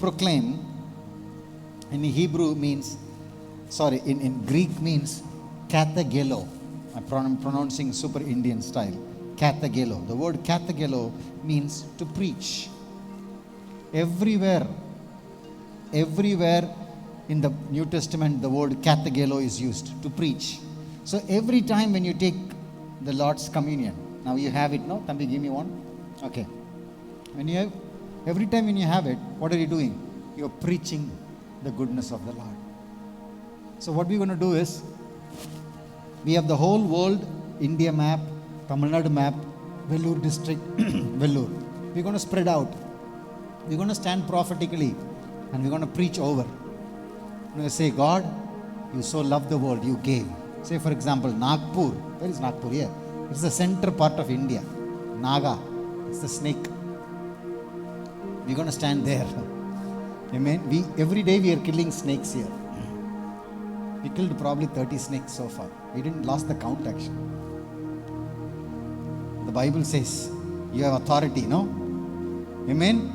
Proclaim in Hebrew means, in Greek means kathagelo. I'm pronouncing super Indian style. Kathagelo. The word kathagelo means to preach. Everywhere in the New Testament, the word kathagelo is used, to preach. So every time when you take the Lord's communion, now you have it, no? Thambi, give me one. Okay. Every time when you have it, what are you doing? You're preaching the goodness of the Lord. So what we're going to do is, we have the whole world, India map, Tamil Nadu map, Vellore district, Vellore. We're going to spread out. We're going to stand prophetically and we're going to preach over. We're going to say, God, you so loved the world, you gave. Say for example, Nagpur. Where is Nagpur? Here. It's the center part of India. Naga. It's the snake. We're going to stand there. Amen. Every day we are killing snakes here. We killed probably 30 snakes so far. We didn't lost the count actually. The Bible says you have authority, no? Amen.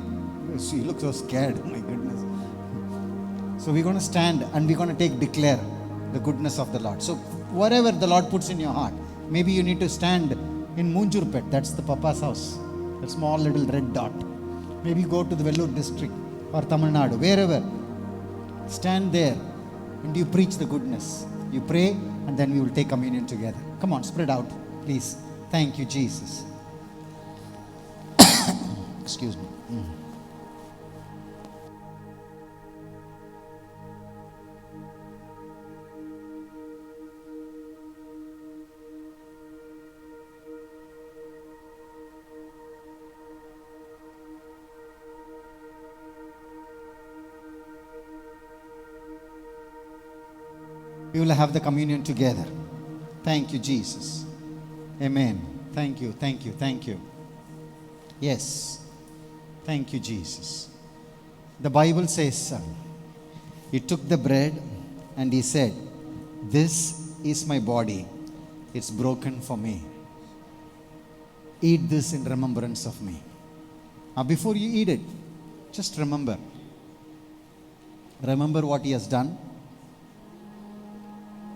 You look so scared. Oh my goodness. So we're going to stand and we're going to declare the goodness of the Lord. So whatever the Lord puts in your heart, maybe you need to stand in Munjurpet. That's the Papa's house. That small little red dot. Maybe go to the Vellore district or Tamil Nadu, wherever. Stand there and you preach the goodness. You pray and then we will take communion together. Come on, spread out, please. Thank you, Jesus. Excuse me. We will have the communion together. Thank you, Jesus. Amen. Thank you, thank you, thank you. Yes. Thank you, Jesus. The Bible says, He took the bread and He said, this is my body. It's broken for me. Eat this in remembrance of me. Now before you eat it, just remember. Remember what He has done.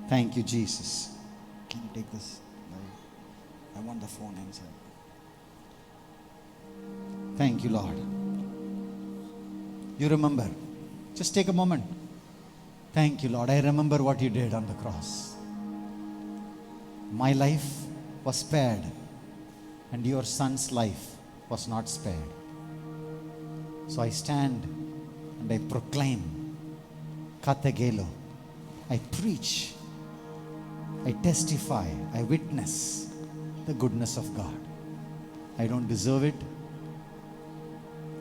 Thank you, Jesus. Can you take this? I want the phone inside. Thank you, Lord. You remember. Just take a moment. Thank you, Lord. I remember what you did on the cross. My life was spared, and your son's life was not spared. So I stand and I proclaim, kathagelo. I preach. I testify, I witness the goodness of God. I don't deserve it.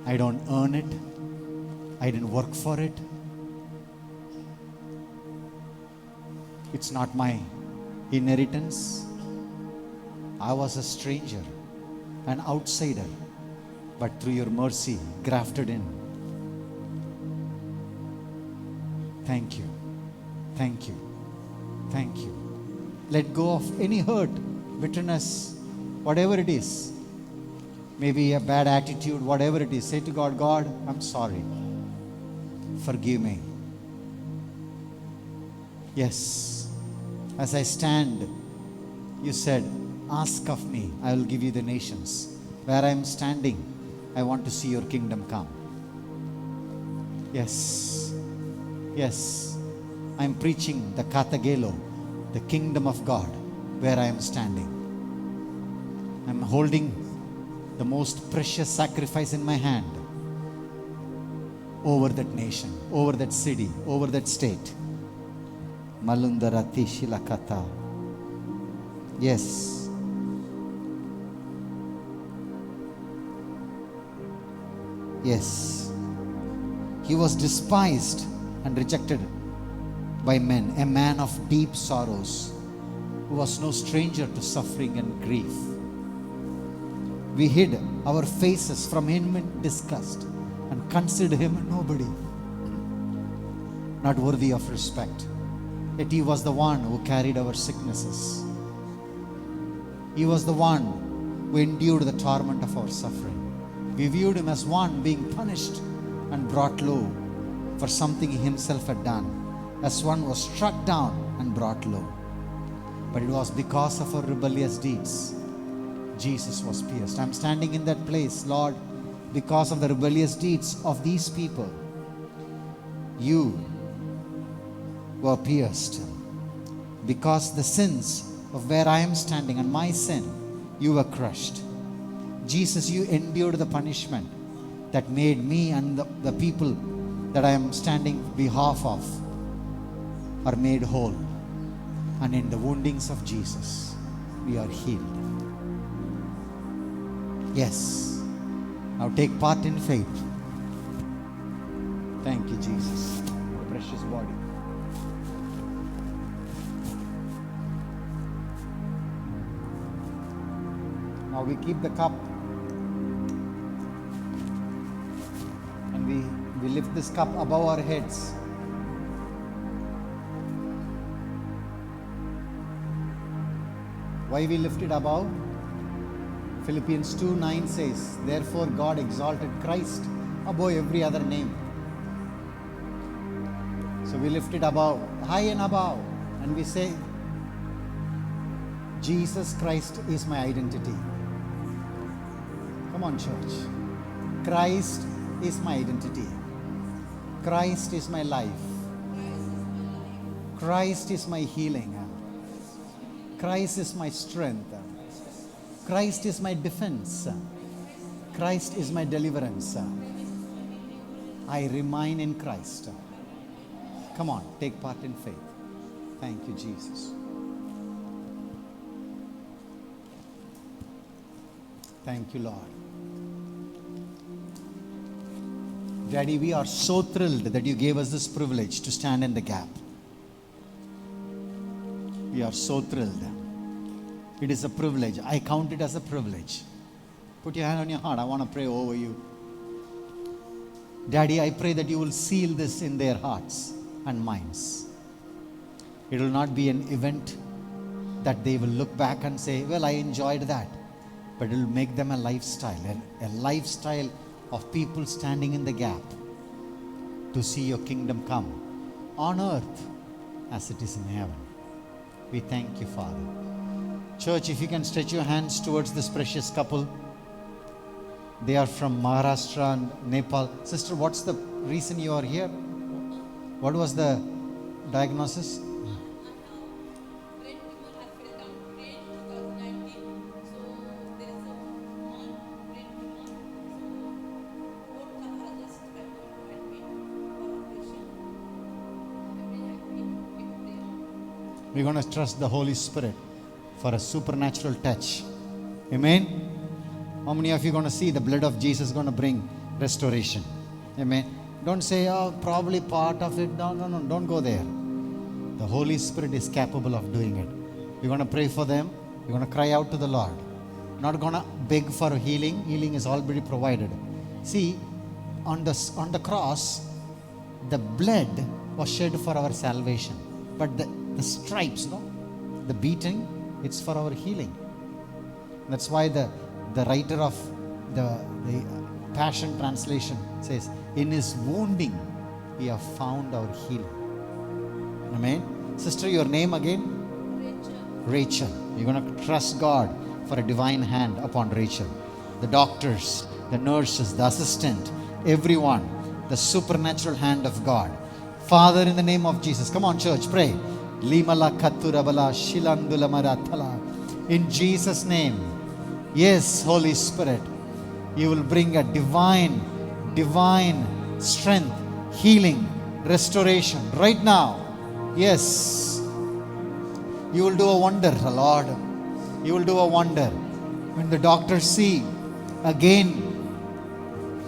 I don't earn it. I didn't work for it. It's not my inheritance. I was a stranger, an outsider, but through your mercy, grafted in. Thank you. Thank you. Thank you. Let go of any hurt, bitterness, whatever it is. maybe a bad attitude, whatever it is, say to God, God, I'm sorry. Forgive me. Yes. As I stand, you said, ask of me, I will give you the nations. Where I am standing, I want to see your kingdom come. Yes. Yes. I am preaching the Kathagelo, the kingdom of God, where I am standing. I am holding the most precious sacrifice in my hand over that nation, over that city, over that state. Malundarati Shilakata. Yes. Yes. He was despised and rejected by men, a man of deep sorrows, who was no stranger to suffering and grief. We hid our faces from him in disgust and considered him a nobody, not worthy of respect. Yet he was the one who carried our sicknesses. He was the one who endured the torment of our suffering. We viewed him as one being punished and brought low for something he himself had done, as one was struck down and brought low. But it was because of our rebellious deeds Jesus was pierced. I'm standing in that place, Lord, because of the rebellious deeds of these people. You were pierced. Because the sins of where I am standing and my sin, you were crushed. Jesus, you endured the punishment that made me and the people that I am standing behalf of are made whole. And in the woundings of Jesus, we are healed. Yes. Now take part in faith. Thank you, Jesus. Your precious body. Now we keep the cup and we lift this cup above our heads. Why we lift it above? Philippians 2:9 says, therefore God exalted Christ above every other name. So we lift it above, high and above, and we say, Jesus Christ is my identity. Come on, church. Christ is my identity. Christ is my life. Christ is my healing. Christ is my strength. Christ is my defense. Christ is my deliverance. I remain in Christ. Come on, take part in faith. Thank you, Jesus. Thank you, Lord. Daddy, we are so thrilled that you gave us this privilege to stand in the gap. We are so thrilled. It is a privilege. I count it as a privilege. Put your hand on your heart. I want to pray over you. Daddy, I pray that you will seal this in their hearts and minds. It will not be an event that they will look back and say, well, I enjoyed that. But it will make them a lifestyle of people standing in the gap to see your kingdom come on earth as it is in heaven. We thank you, Father. Church, if you can stretch your hands towards this precious couple. They are from Maharashtra and Nepal. Sister, what's the reason you are here? What was the diagnosis? We're going to trust the Holy Spirit for a supernatural touch. Amen. How many of you are going to see the blood of Jesus going to bring restoration? Amen. Don't say, oh, probably part of it. No. Don't go there. The Holy Spirit is capable of doing it. We're going to pray for them. We're going to cry out to the Lord. We're not going to beg for healing. Healing is already provided. See, on the cross, the blood was shed for our salvation. But the stripes, the beating, it's for our healing. That's why the writer of the Passion Translation says, in his wounding, we have found our healing. Amen. Sister, your name again? Rachel. You're going to trust God for a divine hand upon Rachel. The doctors, the nurses, the assistant, everyone, the supernatural hand of God. Father, in the name of Jesus. Come on, church, pray. Limala Katurabala Shilandula Marathala. In Jesus' name. Yes, Holy Spirit. You will bring a divine strength, healing, restoration right now. Yes. You will do a wonder, Lord. You will do a wonder. When the doctors see again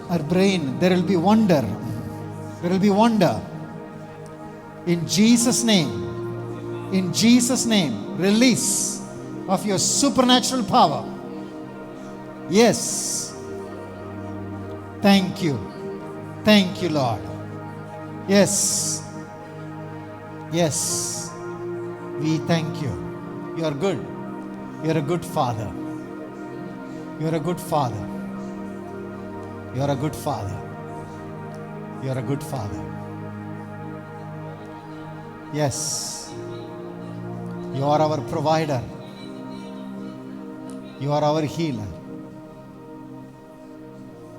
our brain, there will be wonder. There will be wonder. In Jesus' name, release of your supernatural power. Yes. Thank you. Thank you, Lord. Yes. Yes. We thank you. You are good. You are a good Father. You are a good Father. You are a good Father. You are a good Father. Yes. You are our provider. You are our healer.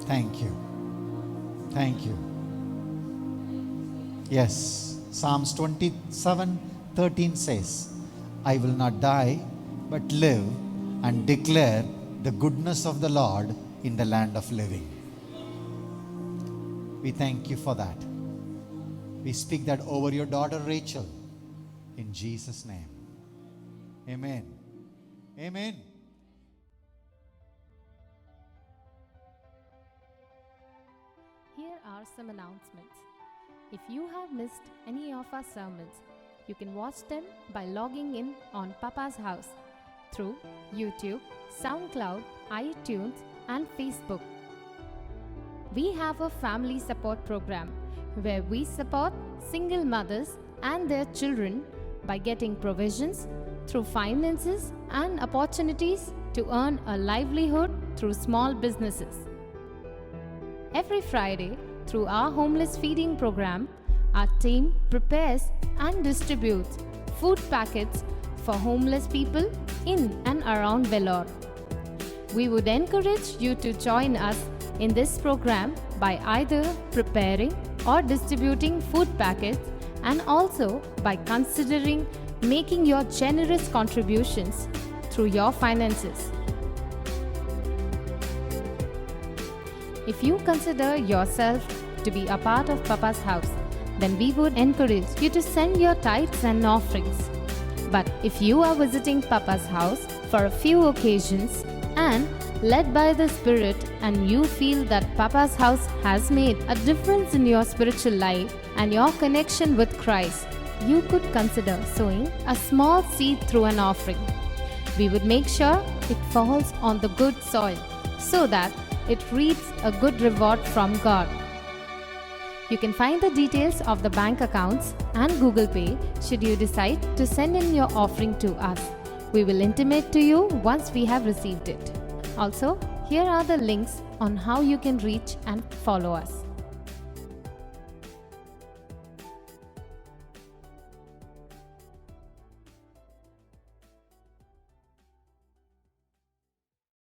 Thank you. Thank you. Yes. Psalms 27:13 says, I will not die, but live and declare the goodness of the Lord in the land of living. We thank you for that. We speak that over your daughter Rachel in Jesus' name. Amen. Amen. Here are some announcements. If you have missed any of our sermons, you can watch them by logging in on Papa's House through YouTube, SoundCloud, iTunes, and Facebook. We have a family support program where we support single mothers and their children by getting provisions through finances and opportunities to earn a livelihood through small businesses. Every Friday, through our homeless feeding program, our team prepares and distributes food packets for homeless people in and around Vellore. We would encourage you to join us in this program by either preparing or distributing food packets, and also by considering making your generous contributions through your finances. If you consider yourself to be a part of Papa's House, then we would encourage you to send your tithes and offerings. But if you are visiting Papa's House for a few occasions and led by the Spirit, and you feel that Papa's House has made a difference in your spiritual life and your connection with Christ, you could consider sowing a small seed through an offering. We would make sure it falls on the good soil so that it reaps a good reward from God. You can find the details of the bank accounts and Google Pay should you decide to send in your offering to us. We will intimate to you once we have received it. Also, here are the links on how you can reach and follow us.